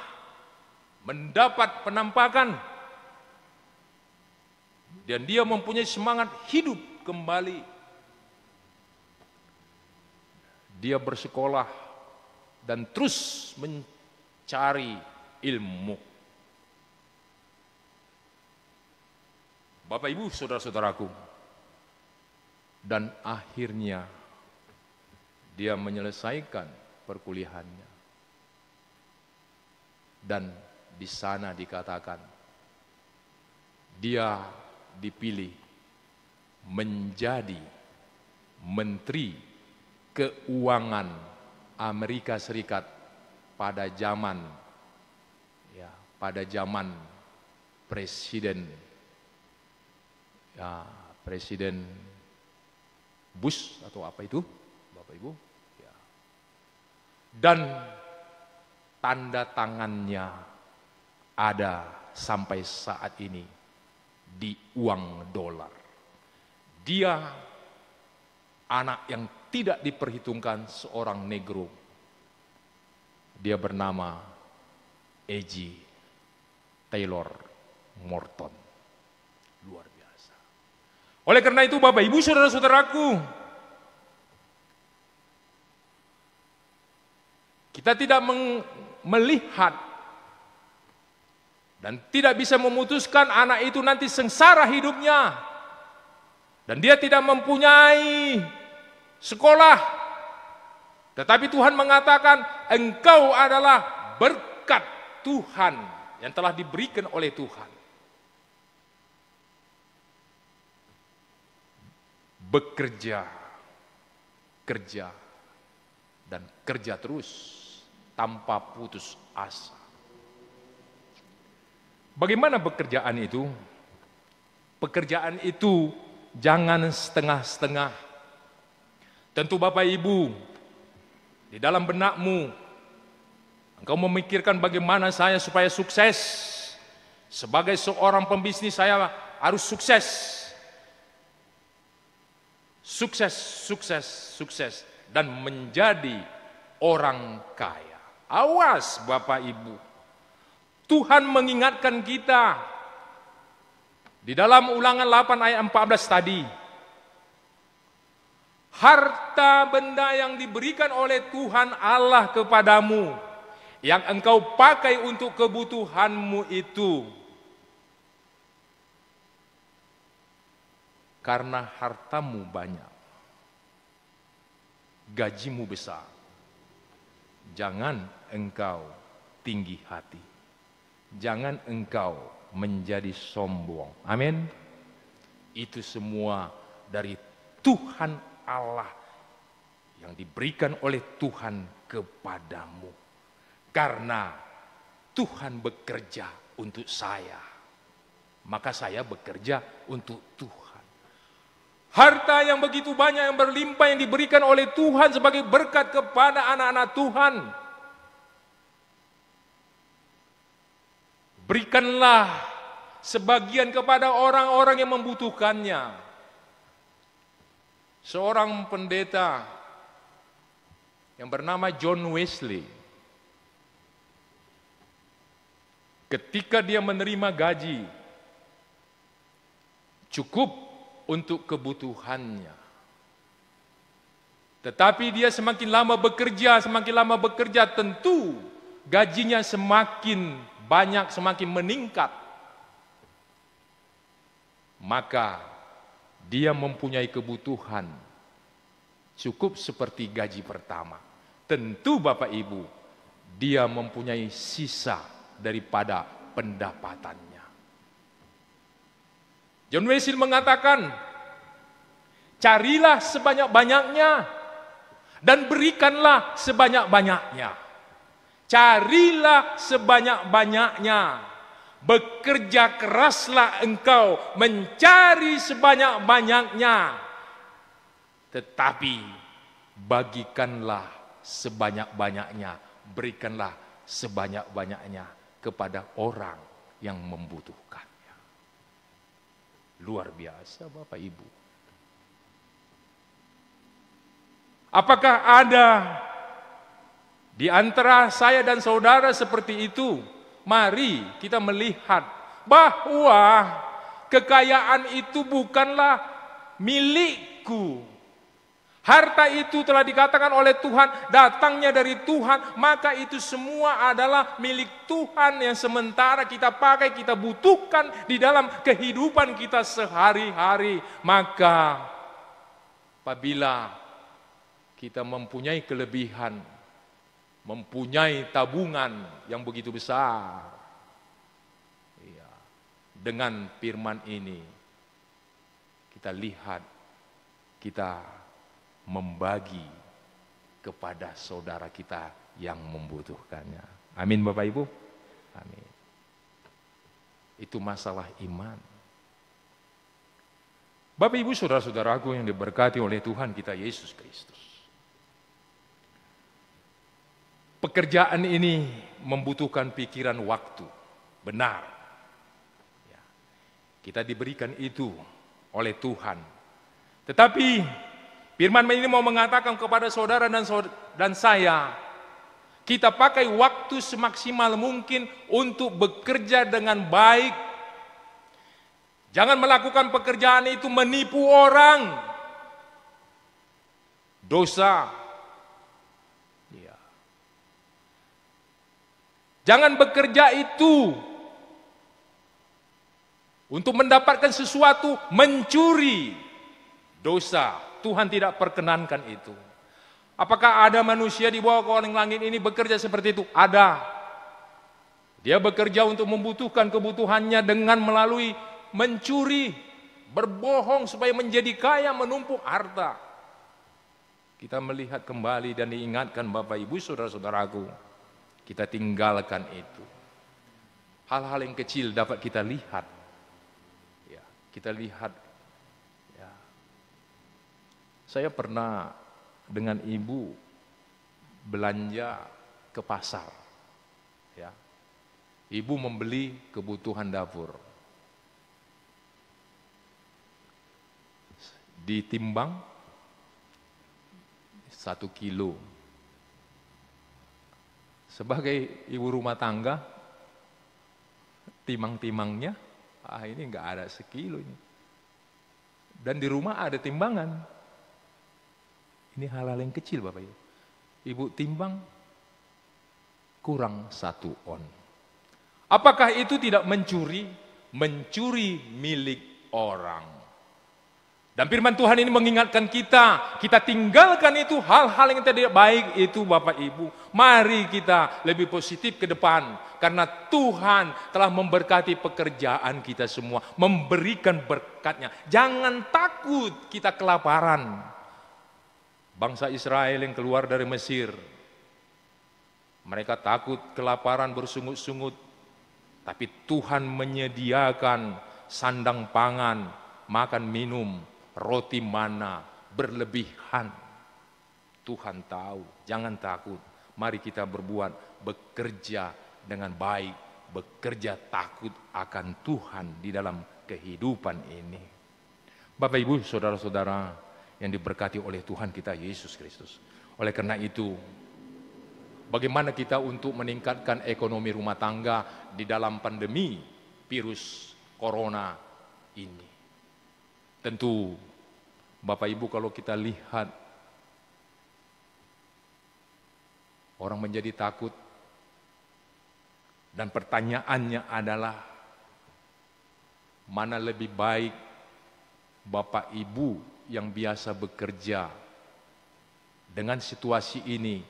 mendapat penampakan, dan dia mempunyai semangat hidup kembali. Dia bersekolah dan terus mencari ilmu. Bapak Ibu, saudara-saudaraku, dan akhirnya dia menyelesaikan perkuliahannya. Dan di sana dikatakan dia dipilih menjadi Menteri Keuangan Amerika Serikat pada zaman Presiden Presiden Bush atau apa itu, Bapak Ibu, ya. Dan tanda tangannya ada sampai saat ini di uang dolar. Dia anak yang tidak diperhitungkan seorang negro. Dia bernama E.J. Taylor Morton. Luar biasa. Oleh karena itu Bapak Ibu saudara-saudaraku, kita tidak melihat dan tidak bisa memutuskan anak itu nanti sengsara hidupnya. Dan dia tidak mempunyai sekolah. Tetapi Tuhan mengatakan, engkau adalah berkat Tuhan yang telah diberikan oleh Tuhan. Bekerja, kerja, dan kerja terus tanpa putus asa. Bagaimana pekerjaan itu? Pekerjaan itu jangan setengah-setengah. Tentu Bapak Ibu, di dalam benakmu, engkau memikirkan bagaimana saya supaya sukses. Sebagai seorang pembisnis saya harus sukses. Sukses, sukses, sukses. Dan menjadi orang kaya. Awas Bapak Ibu. Tuhan mengingatkan kita. Di dalam Ulangan 8 ayat 14 tadi. Harta benda yang diberikan oleh Tuhan Allah kepadamu yang engkau pakai untuk kebutuhanmu itu karena hartamu banyak, gajimu besar, jangan engkau tinggi hati. Jangan engkau menjadi sombong. Amin. Itu semua dari Tuhan Allah yang diberikan oleh Tuhan kepadamu. Karena Tuhan bekerja untuk saya, maka saya bekerja untuk Tuhan. Harta yang begitu banyak, yang berlimpah, yang diberikan oleh Tuhan sebagai berkat kepada anak-anak Tuhan, berikanlah sebagian kepada orang-orang yang membutuhkannya. Seorang pendeta yang bernama John Wesley, ketika dia menerima gaji cukup untuk kebutuhannya, tetapi dia semakin lama bekerja, tentu gajinya semakin banyak, semakin meningkat. Maka dia mempunyai kebutuhan cukup seperti gaji pertama. Tentu Bapak Ibu, dia mempunyai sisa daripada pendapatannya. John Wesley mengatakan, carilah sebanyak-banyaknya dan berikanlah sebanyak-banyaknya. Carilah sebanyak-banyaknya, bekerja keraslah engkau mencari sebanyak-banyaknya, tetapi bagikanlah sebanyak-banyaknya, berikanlah sebanyak-banyaknya kepada orang yang membutuhkannya. Luar biasa Bapak Ibu. Apakah ada di antara saya dan saudara seperti itu? Mari kita melihat bahwa kekayaan itu bukanlah milikku. Harta itu telah dikatakan oleh Tuhan, datangnya dari Tuhan, maka itu semua adalah milik Tuhan yang sementara kita pakai, kita butuhkan di dalam kehidupan kita sehari-hari. Maka apabila kita mempunyai kelebihan, mempunyai tabungan yang begitu besar, ya, dengan firman ini kita lihat, kita membagi kepada saudara kita yang membutuhkannya. Amin Bapak Ibu. Amin. Itu masalah iman. Bapak Ibu saudara-saudaraku yang diberkati oleh Tuhan kita Yesus Kristus. Pekerjaan ini membutuhkan pikiran waktu, benar. Ya, kita diberikan itu oleh Tuhan. Tetapi firman ini mau mengatakan kepada saudara dan saya, kita pakai waktu semaksimal mungkin untuk bekerja dengan baik. Jangan melakukan pekerjaan itu menipu orang. Dosa. Jangan bekerja itu untuk mendapatkan sesuatu, mencuri. Dosa, Tuhan tidak perkenankan itu. Apakah ada manusia di bawah kolong langit ini bekerja seperti itu? Ada. Dia bekerja untuk membutuhkan kebutuhannya dengan melalui mencuri, berbohong supaya menjadi kaya, menumpuk harta. Kita melihat kembali dan diingatkan Bapak Ibu saudara-saudaraku, kita tinggalkan itu. Hal-hal yang kecil dapat kita lihat. Ya, kita lihat. Ya. Saya pernah dengan ibu belanja ke pasar. Ya. Ibu membeli kebutuhan dapur. Ditimbang 1 kilo. Sebagai ibu rumah tangga, timang-timangnya, ini enggak ada sekilo ini. Dan di rumah ada timbangan. Ini hal-hal yang kecil Bapak Ibu. Ibu timbang, kurang 1 on. Apakah itu tidak mencuri? Mencuri milik orang. Dan firman Tuhan ini mengingatkan kita tinggalkan itu hal-hal yang tidak baik itu Bapak Ibu. Mari kita lebih positif ke depan. Karena Tuhan telah memberkati pekerjaan kita semua. Memberikan berkatnya. Jangan takut kita kelaparan. Bangsa Israel yang keluar dari Mesir. Mereka takut kelaparan bersungut-sungut. Tapi Tuhan menyediakan sandang pangan, makan minum, roti mana berlebihan. Tuhan tahu, jangan takut. Mari kita berbuat, bekerja dengan baik, bekerja takut akan Tuhan di dalam kehidupan ini. Bapak Ibu, saudara-saudara yang diberkati oleh Tuhan kita Yesus Kristus. Oleh karena itu, bagaimana kita untuk meningkatkan ekonomi rumah tangga di dalam pandemi virus corona ini? Tentu Bapak Ibu, kalau kita lihat orang menjadi takut dan pertanyaannya adalah mana lebih baik Bapak Ibu yang biasa bekerja dengan situasi ini.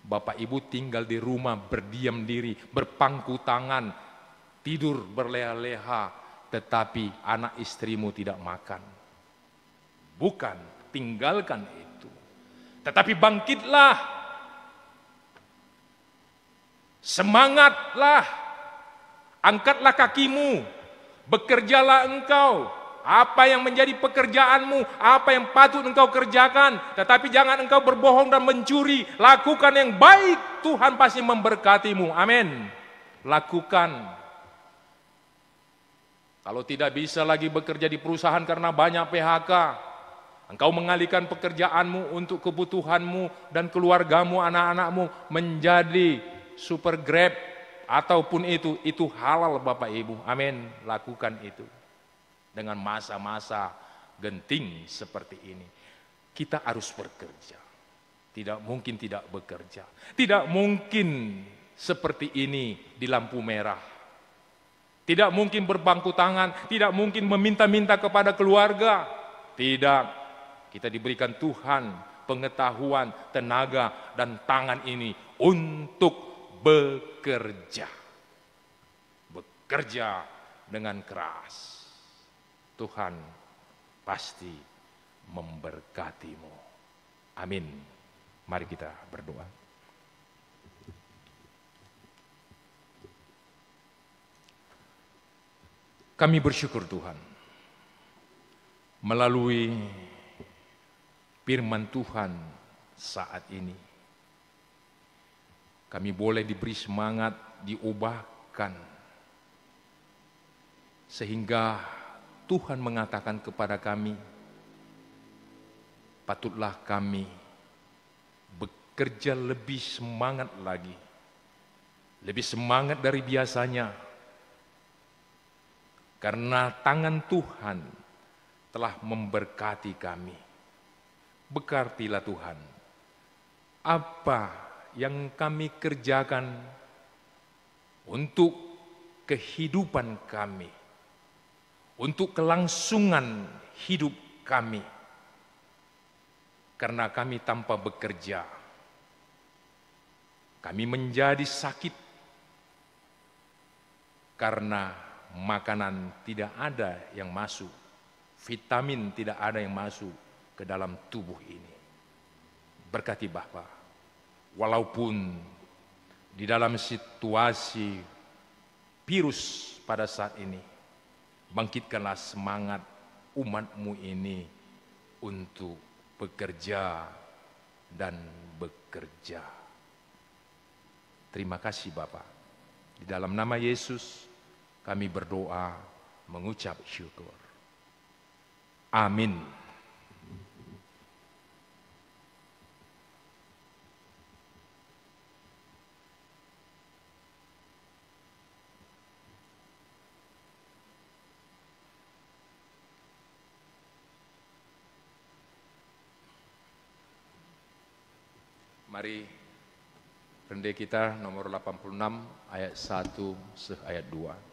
Bapak Ibu tinggal di rumah berdiam diri, berpangku tangan, tidur berleha-leha, tetapi anak istrimu tidak makan. Bukan, tinggalkan itu. Tetapi bangkitlah. Semangatlah. Angkatlah kakimu. Bekerjalah engkau. Apa yang menjadi pekerjaanmu, apa yang patut engkau kerjakan. Tetapi jangan engkau berbohong dan mencuri. Lakukan yang baik, Tuhan pasti memberkatimu. Amin. Lakukan. Kalau tidak bisa lagi bekerja di perusahaan karena banyak PHK, engkau mengalihkan pekerjaanmu untuk kebutuhanmu dan keluargamu, anak-anakmu menjadi super grab ataupun itu halal Bapak Ibu. Amin. Lakukan itu. Dengan masa-masa genting seperti ini, kita harus bekerja. Tidak mungkin tidak bekerja. Tidak mungkin seperti ini di lampu merah. Tidak mungkin berbangku tangan, tidak mungkin meminta-minta kepada keluarga. Tidak. Kita diberikan Tuhan pengetahuan, tenaga, dan tangan ini untuk bekerja. Bekerja dengan keras. Tuhan pasti memberkatimu. Amin. Mari kita berdoa. Kami bersyukur Tuhan, melalui firman Tuhan saat ini, kami boleh diberi semangat, diubahkan, sehingga Tuhan mengatakan kepada kami, patutlah kami bekerja lebih semangat lagi, lebih semangat dari biasanya, karena tangan Tuhan telah memberkati kami. Berkatilah Tuhan, apa yang kami kerjakan untuk kehidupan kami, untuk kelangsungan hidup kami. Karena kami tanpa bekerja, kami menjadi sakit karena makanan tidak ada yang masuk, vitamin tidak ada yang masuk ke dalam tubuh ini. Berkati Bapa, walaupun di dalam situasi virus pada saat ini, bangkitkanlah semangat umat-Mu ini untuk bekerja dan bekerja. Terima kasih Bapak. Di dalam nama Yesus kami berdoa mengucap syukur. Amin. Mari Rende kita nomor 86 ayat 1 ayat 2.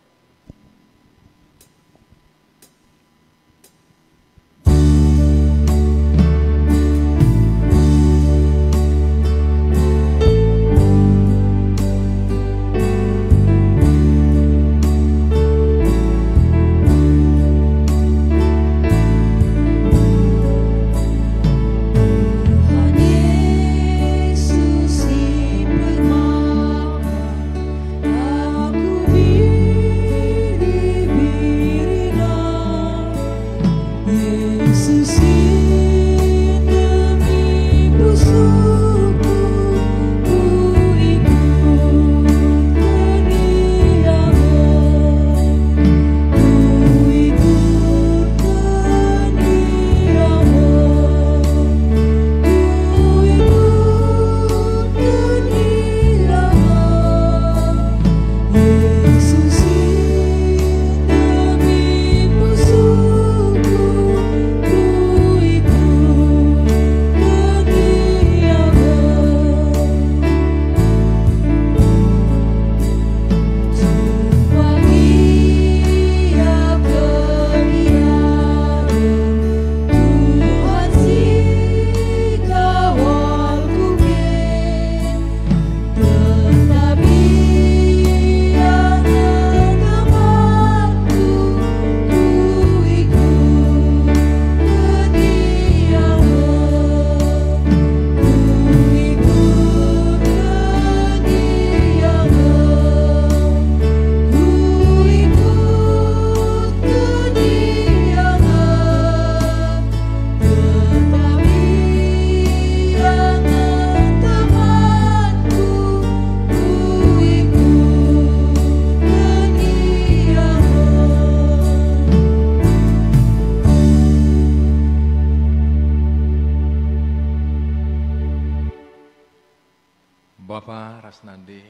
Bapa Rasnande,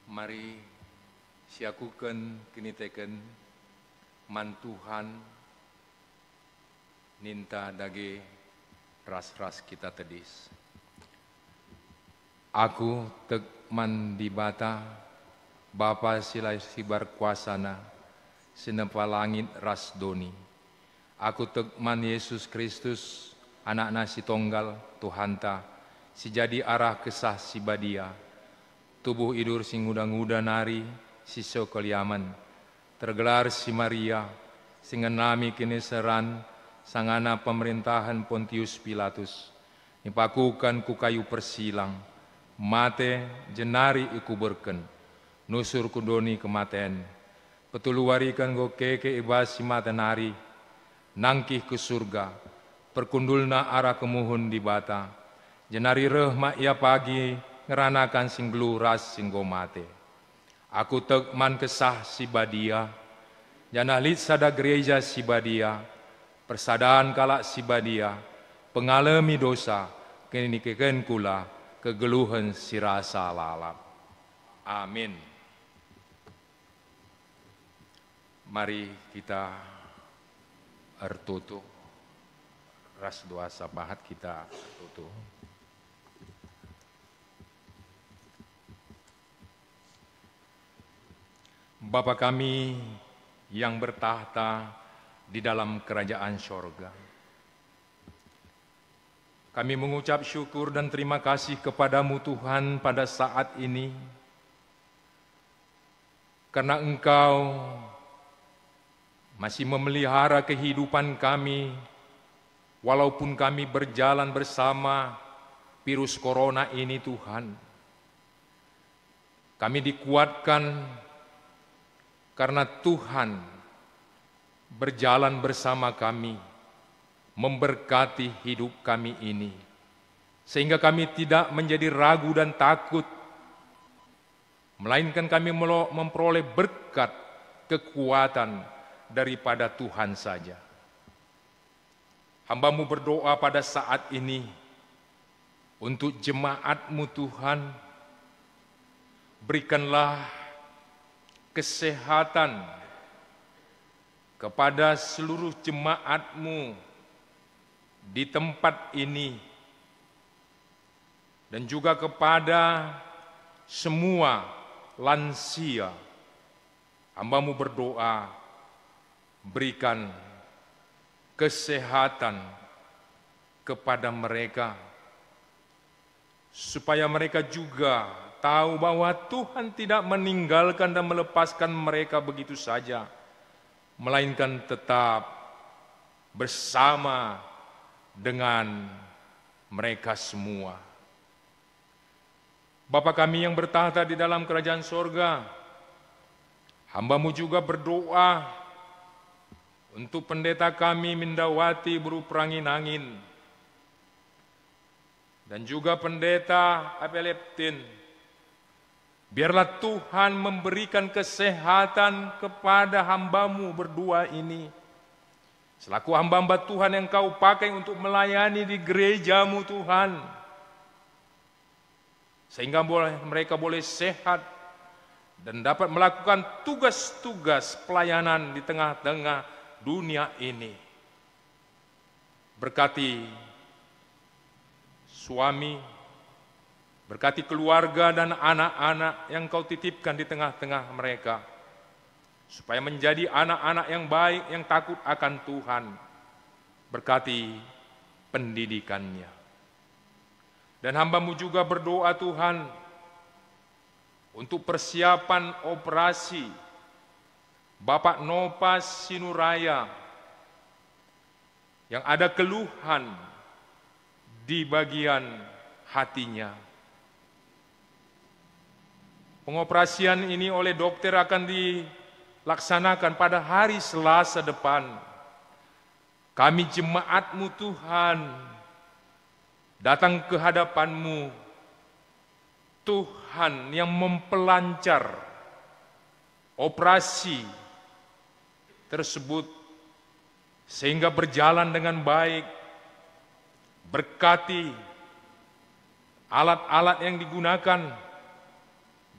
mari siakuken kini teken mantuhan ninta dage ras-ras kita tedis. Aku tek mandibata Bapa silai sibar kuasana sinepa langit ras doni. Aku tek man Yesus Kristus anak nasi tonggal Tuhanta si jadi arah kesah si badia, tubuh idur sing nguda-nguda nari si sokoliaman, tergelar si Maria, sing ngenami kineseran sangana pemerintahan Pontius Pilatus, nipakukan ku kayu persilang, mate jenari iku berken, nusur kudoni kematen, petuluwarikan go keke ibas si mata nari, nangkih ke surga, perkundulna arah kemuhun di bata, jenari reh mak ia pagi ngeranakan sing gluras sing gomate. Aku tek man kesah si badia, jana lit sada gereja si badia, persadaan kalak si badia, pengalami dosa, kini keken kula kegeluhan si rasa lalap. Amin. Mari kita ertutu, ras doa sabahat kita ertutu. Bapa kami yang bertahta di dalam kerajaan sorga, kami mengucap syukur dan terima kasih kepadamu Tuhan pada saat ini, karena Engkau masih memelihara kehidupan kami, walaupun kami berjalan bersama virus corona ini Tuhan. Kami dikuatkan karena Tuhan berjalan bersama kami, memberkati hidup kami ini, sehingga kami tidak menjadi ragu dan takut, melainkan kami memperoleh berkat, kekuatan daripada Tuhan saja. Hamba-Mu berdoa pada saat ini untuk jemaat-Mu Tuhan, berikanlah kesehatan kepada seluruh jemaat-Mu di tempat ini, dan juga kepada semua lansia. Hamba-Mu berdoa, berikan kesehatan kepada mereka, supaya mereka juga tahu bahwa Tuhan tidak meninggalkan dan melepaskan mereka begitu saja, melainkan tetap bersama dengan mereka semua. Bapa kami yang bertahta di dalam kerajaan sorga, hamba-Mu juga berdoa untuk pendeta kami Mindawati Buru Prangin-Angin, dan juga pendeta Apeleptin. Biarlah Tuhan memberikan kesehatan kepada hamba-Mu berdua ini, selaku hamba-hamba Tuhan yang Kau pakai untuk melayani di gereja-Mu Tuhan, sehingga mereka boleh sehat dan dapat melakukan tugas-tugas pelayanan di tengah-tengah dunia ini. Berkati suami, berkati keluarga dan anak-anak yang Kau titipkan di tengah-tengah mereka, supaya menjadi anak-anak yang baik, yang takut akan Tuhan. Berkati pendidikannya. Dan hamba-Mu juga berdoa Tuhan, untuk persiapan operasi Bapak Nopas Sinuraya yang ada keluhan di bagian hatinya. Pengoperasian ini oleh dokter akan dilaksanakan pada hari Selasa depan. Kami jemaat-Mu Tuhan datang ke hadapan-Mu, Tuhan yang mempelancar operasi tersebut sehingga berjalan dengan baik. Berkati alat-alat yang digunakan,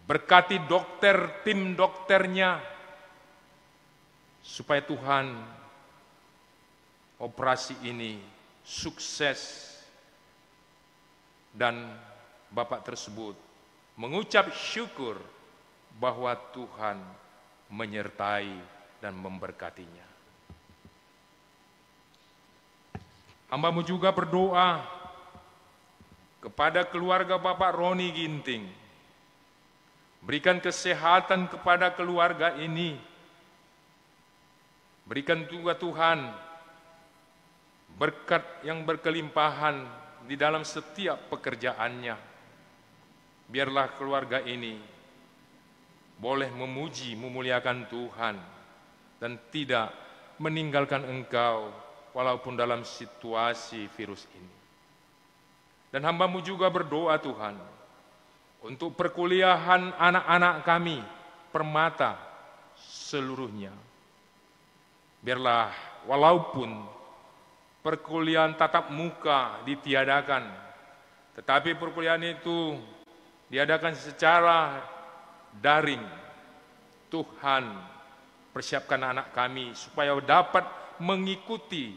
berkati dokter, tim dokternya, supaya Tuhan operasi ini sukses. Dan Bapak tersebut mengucap syukur bahwa Tuhan menyertai dan memberkatinya. Hamba-Mu juga berdoa kepada keluarga Bapak Roni Ginting. Berikan kesehatan kepada keluarga ini. Berikan juga Tuhan berkat yang berkelimpahan di dalam setiap pekerjaannya. Biarlah keluarga ini boleh memuji, memuliakan Tuhan, dan tidak meninggalkan Engkau walaupun dalam situasi virus ini. Dan hamba-Mu juga berdoa Tuhan, untuk perkuliahan anak-anak kami, permata seluruhnya. Biarlah walaupun perkuliahan tatap muka ditiadakan, tetapi perkuliahan itu diadakan secara daring. Tuhan, persiapkan anak kami supaya dapat mengikuti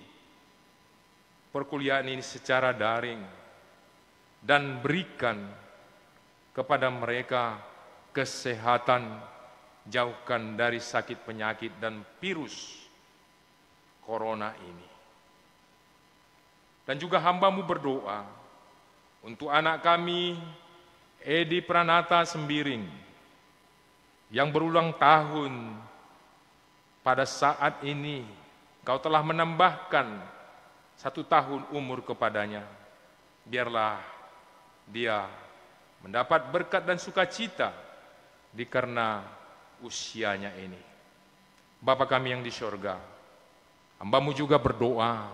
perkuliahan ini secara daring, dan berikan kepada mereka kesehatan, jauhkan dari sakit penyakit dan virus corona ini. Dan juga hamba-Mu berdoa untuk anak kami Edi Pranata Sembiring yang berulang tahun. Pada saat ini Kau telah menambahkan 1 tahun umur kepadanya. Biarlah dia mendapat berkat dan sukacita dikarena usianya ini. Bapa kami yang di sorga, hamba-Mu juga berdoa,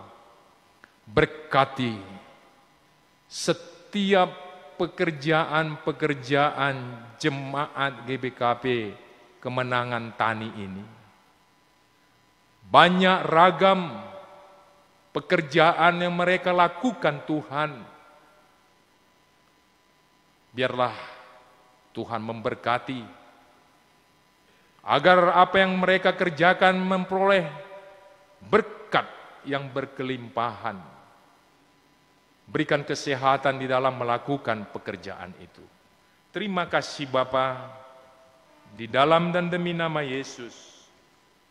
berkati setiap pekerjaan-pekerjaan jemaat GBKP Kemenangan Tani ini. Banyak ragam pekerjaan yang mereka lakukan Tuhan. Biarlah Tuhan memberkati, agar apa yang mereka kerjakan memperoleh berkat yang berkelimpahan. Berikan kesehatan di dalam melakukan pekerjaan itu. Terima kasih Bapa, di dalam dan demi nama Yesus,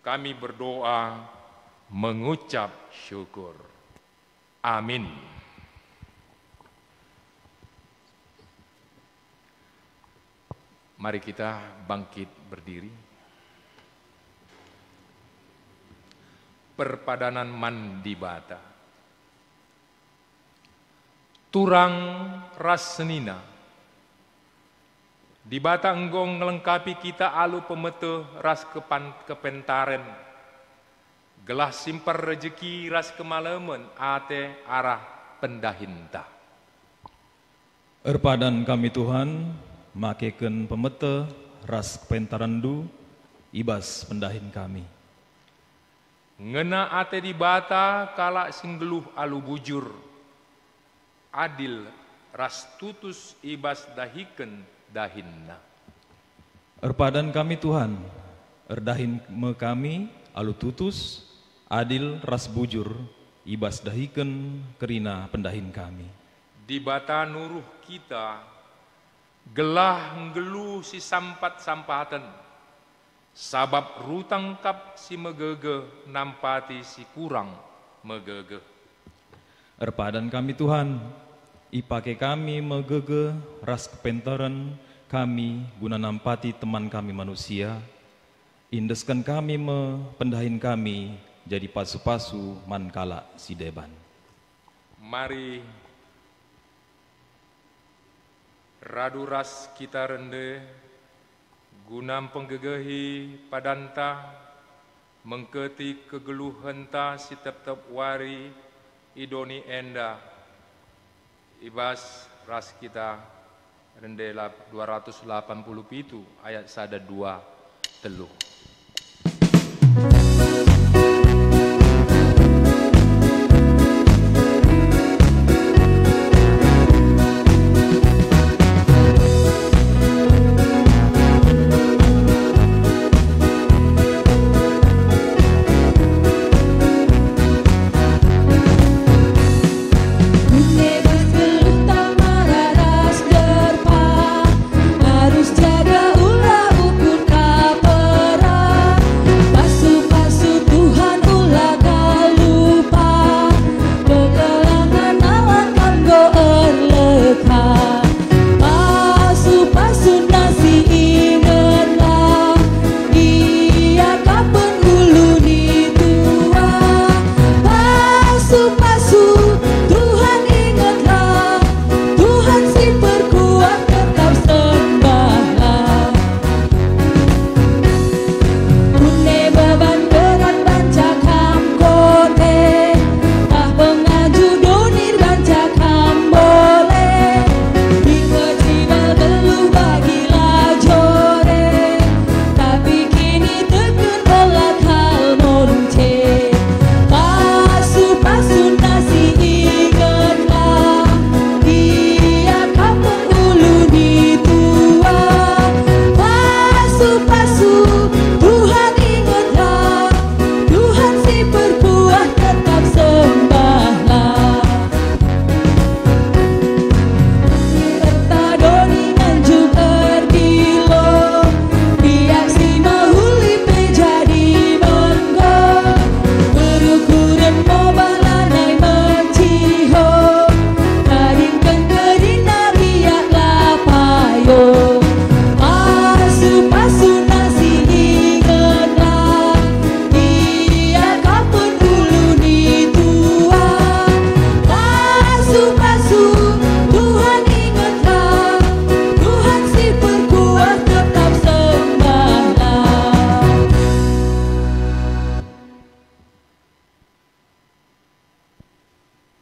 kami berdoa mengucap syukur. Amin. Mari kita bangkit berdiri. Perpadanan mandi bata. Turang ras senina. Di bata enggong ngelengkapi kita alu pemete ras kepentaren. Gelah simpar rejeki ras kemalaman ate arah pendahinta. Erpadan kami Tuhan, makeken pemete ras kepentarandu, ibas pendahin kami. Ngena ate di bata kalak singgeluh alu bujur. Adil ras tutus ibas dahiken dahinna. Erpadan kami Tuhan, erdahin me kami alu tutus, adil ras bujur, ibas dahiken kerina pendahin kami. Di bata nuruh kita, gelah ngelu si sampat-sampatan, sabab rutang kap si megege, nampati si kurang megege. Erpadan kami Tuhan, ipake kami megege ras kepentaran kami guna nampati teman kami manusia, indeskan kami pendahin kami jadi pasu-pasu mankala si deban. Mari radu ras kita rende gunam penggegehi padanta mengketi kegeluhenta si tep-tep wari idoni enda ibas ras kita rende 287 ayat 1 2 3. Jaga ulah ukur kapera.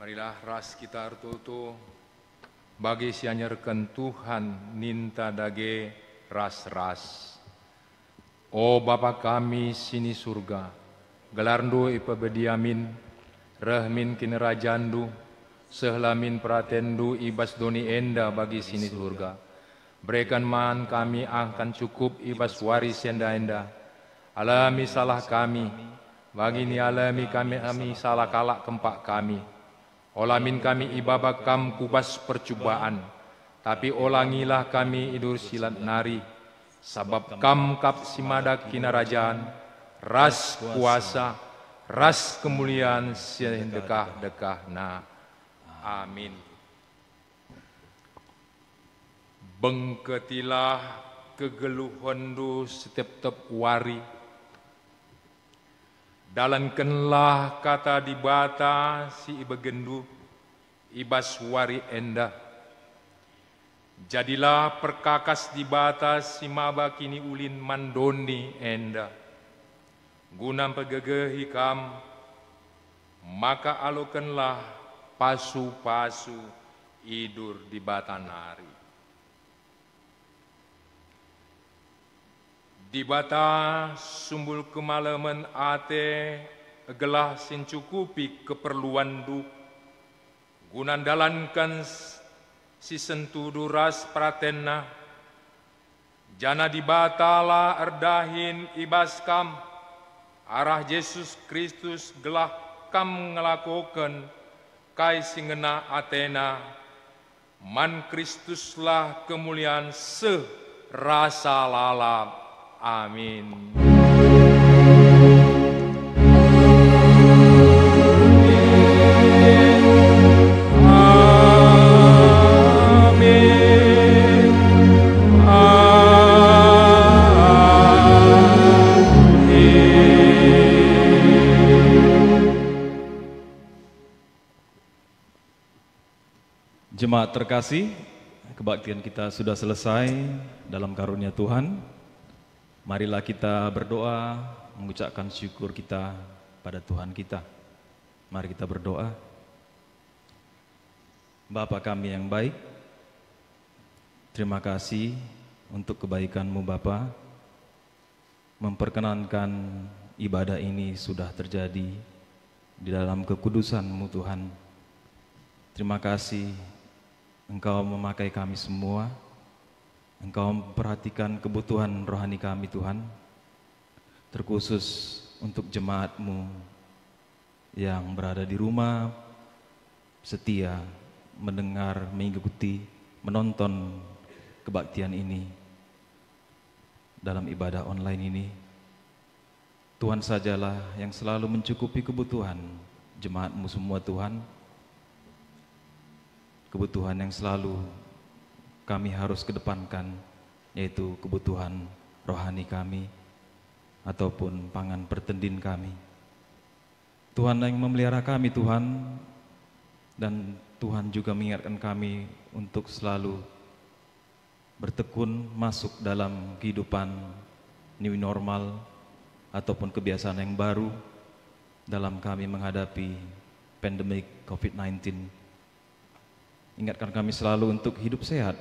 Marilah ras kita artutu bagi sianyerkan Tuhan ninta dage ras-ras. O Bapa kami sini surga, gelarndu ipabediamin, rahmin kinerajandu, sehlamin pratendu ibas doni enda bagi sini surga. Berikan man kami akan cukup ibas waris enda-enda. Alami salah kami, bagi ni alami kami salah kalak kempak kami. Olamin kami ibabakam kubas percubaan, tapi olangilah kami idur silat nari, sabab kam kap simadak kinarajaan, ras kuasa, ras kemuliaan sedekah-dekah na. Amin. Bengketilah kegeluhandu setiap wari, dalankanlah kata dibata si ibegendu, ibas wari enda. Jadilah perkakas dibata si maba kini ulin mandoni enda. Gunam pegegehi kam, maka alokanlah pasu-pasu idur di bata nari. Di bata sumbul kemalaman ate gelah sincukupi keperluan du, gunandalankan si sentudu ras pratenna, jana di batala erdahin ibas kam, arah Yesus Kristus gelah kam ngelakokan kai singena atena, man Kristuslah kemuliaan serasa lalap. Amin. Jemaat terkasih, kebaktian kita sudah selesai dalam karunia Tuhan. Marilah kita berdoa, mengucapkan syukur kita pada Tuhan kita. Mari kita berdoa. Bapa kami yang baik, terima kasih untuk kebaikan-Mu Bapa, memperkenankan ibadah ini sudah terjadi di dalam kekudusan-Mu Tuhan. Terima kasih Engkau memakai kami semua, Engkau memperhatikan kebutuhan rohani kami Tuhan, terkhusus untuk jemaat-Mu yang berada di rumah, setia mendengar, mengikuti, menonton kebaktian ini dalam ibadah online ini. Tuhan sajalah yang selalu mencukupi kebutuhan jemaat-Mu semua Tuhan, kebutuhan yang selalu kami harus kedepankan, yaitu kebutuhan rohani kami ataupun pangan pertendin kami. Tuhan yang memelihara kami Tuhan, dan Tuhan juga mengingatkan kami untuk selalu bertekun masuk dalam kehidupan new normal ataupun kebiasaan yang baru dalam kami menghadapi pandemik COVID-19. Ingatkan kami selalu untuk hidup sehat,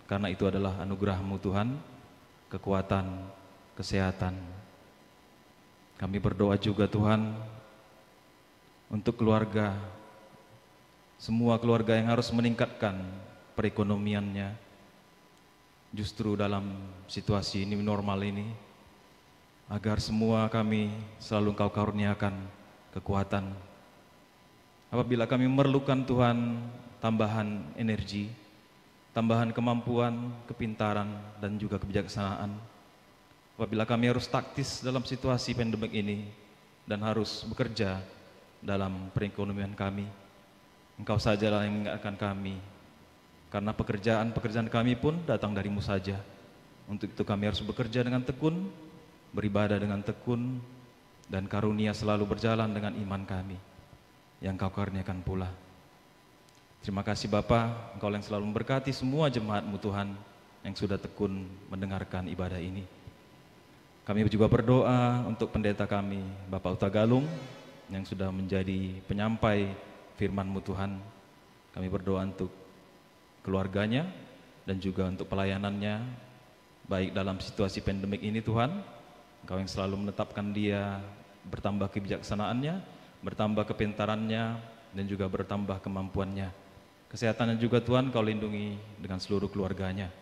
karena itu adalah anugerah-Mu Tuhan, kekuatan, kesehatan. Kami berdoa juga Tuhan untuk keluarga, semua keluarga yang harus meningkatkan perekonomiannya justru dalam situasi new normal ini, agar semua kami selalu Engkau karuniakan kekuatan. Apabila kami memerlukan Tuhan tambahan energi, tambahan kemampuan, kepintaran, dan juga kebijaksanaan. Apabila kami harus taktis dalam situasi pandemik ini dan harus bekerja dalam perekonomian kami, Engkau sajalah yang mengingatkan kami, karena pekerjaan kami pun datang dari-Mu saja. Untuk itu kami harus bekerja dengan tekun, beribadah dengan tekun, dan karunia selalu berjalan dengan iman kami yang Engkau karuniakan pula. Terima kasih Bapa, Engkau yang selalu memberkati semua jemaat-Mu Tuhan yang sudah tekun mendengarkan ibadah ini. Kami juga berdoa untuk pendeta kami, Bapak Utagalung, yang sudah menjadi penyampai firman-Mu Tuhan. Kami berdoa untuk keluarganya dan juga untuk pelayanannya, baik dalam situasi pandemik ini Tuhan. Engkau yang selalu menetapkan dia bertambah kebijaksanaannya, bertambah kepintarannya, dan juga bertambah kemampuannya. Kesehatannya juga Tuhan Kau lindungi dengan seluruh keluarganya.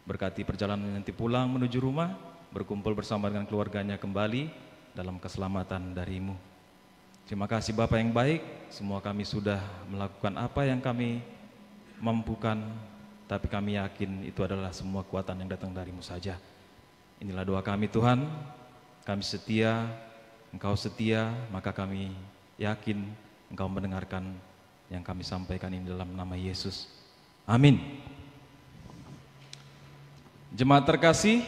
Berkati perjalanan nanti pulang menuju rumah, berkumpul bersama dengan keluarganya kembali dalam keselamatan dari-Mu. Terima kasih Bapak yang baik, semua kami sudah melakukan apa yang kami mampukan, tapi kami yakin itu adalah semua kekuatan yang datang dari-Mu saja. Inilah doa kami Tuhan, kami setia, Engkau setia, maka kami yakin Engkau mendengarkan yang kami sampaikan ini dalam nama Yesus. Amin. Jemaat terkasih,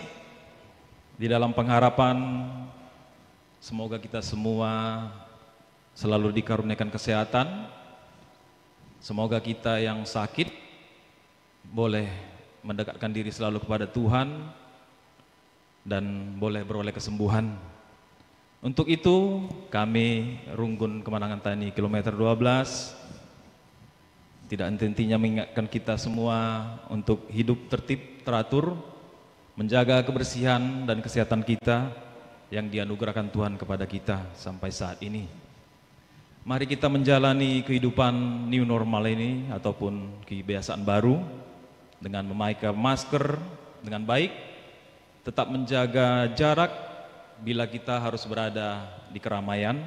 di dalam pengharapan semoga kita semua selalu dikaruniakan kesehatan. Semoga kita yang sakit boleh mendekatkan diri selalu kepada Tuhan dan boleh beroleh kesembuhan. Untuk itu kami Runggun Kemenangan Tani kilometer 12 tidak henti-hentinya mengingatkan kita semua untuk hidup tertib, teratur, menjaga kebersihan dan kesehatan kita yang dianugerahkan Tuhan kepada kita sampai saat ini. Mari kita menjalani kehidupan new normal ini ataupun kebiasaan baru dengan memakai masker dengan baik, tetap menjaga jarak bila kita harus berada di keramaian,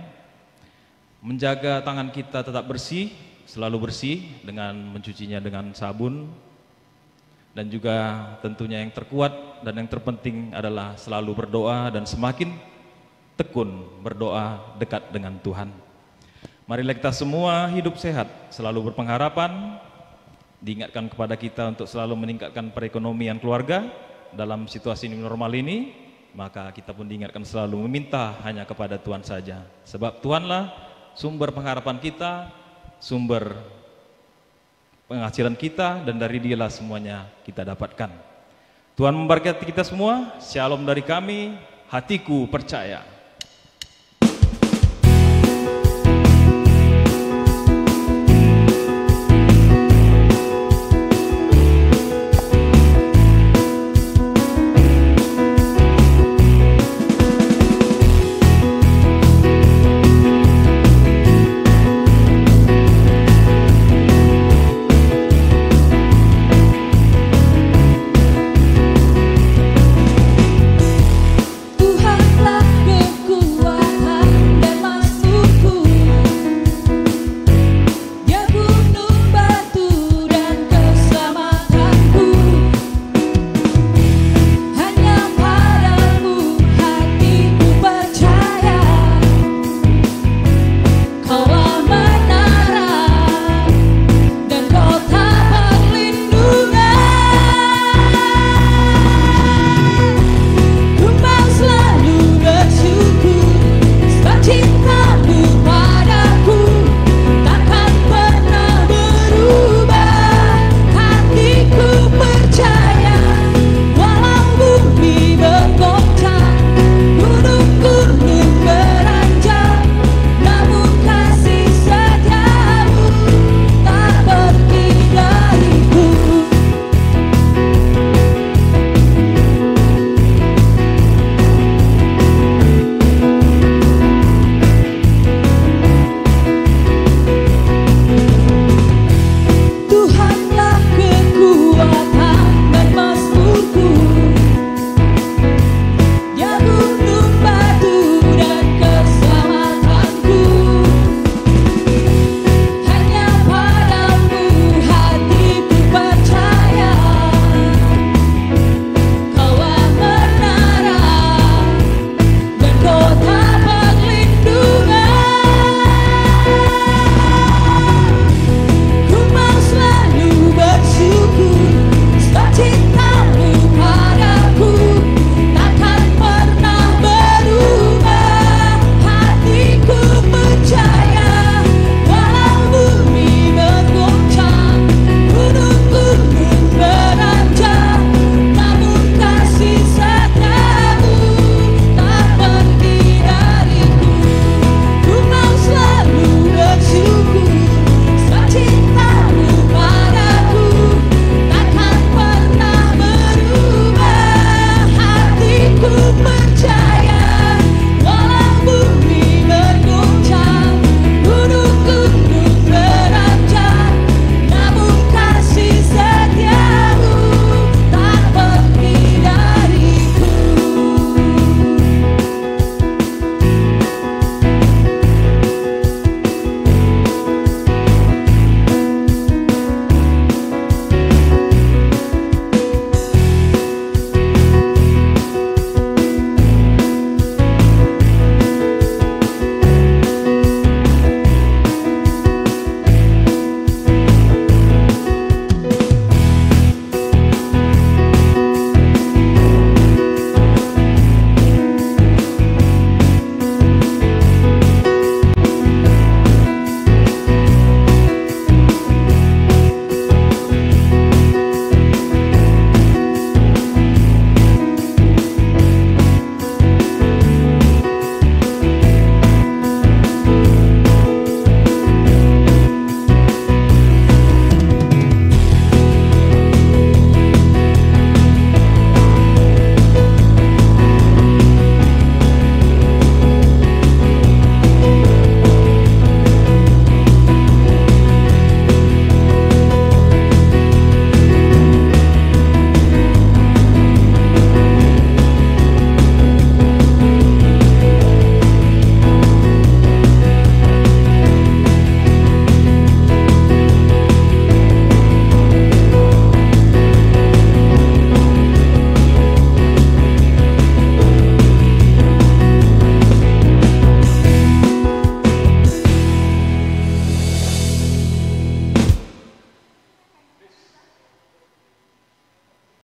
menjaga tangan kita tetap bersih, selalu bersih dengan mencucinya dengan sabun, dan juga tentunya yang terkuat dan yang terpenting adalah selalu berdoa dan semakin tekun berdoa dekat dengan Tuhan. Marilah kita semua hidup sehat, selalu berpengharapan, diingatkan kepada kita untuk selalu meningkatkan perekonomian keluarga dalam situasi new normal ini, maka kita pun diingatkan selalu meminta hanya kepada Tuhan saja. Sebab Tuhanlah sumber pengharapan kita, sumber penghasilan kita, dan dari Dialah semuanya kita dapatkan. Tuhan memberkati kita semua. Shalom dari kami, hatiku percaya.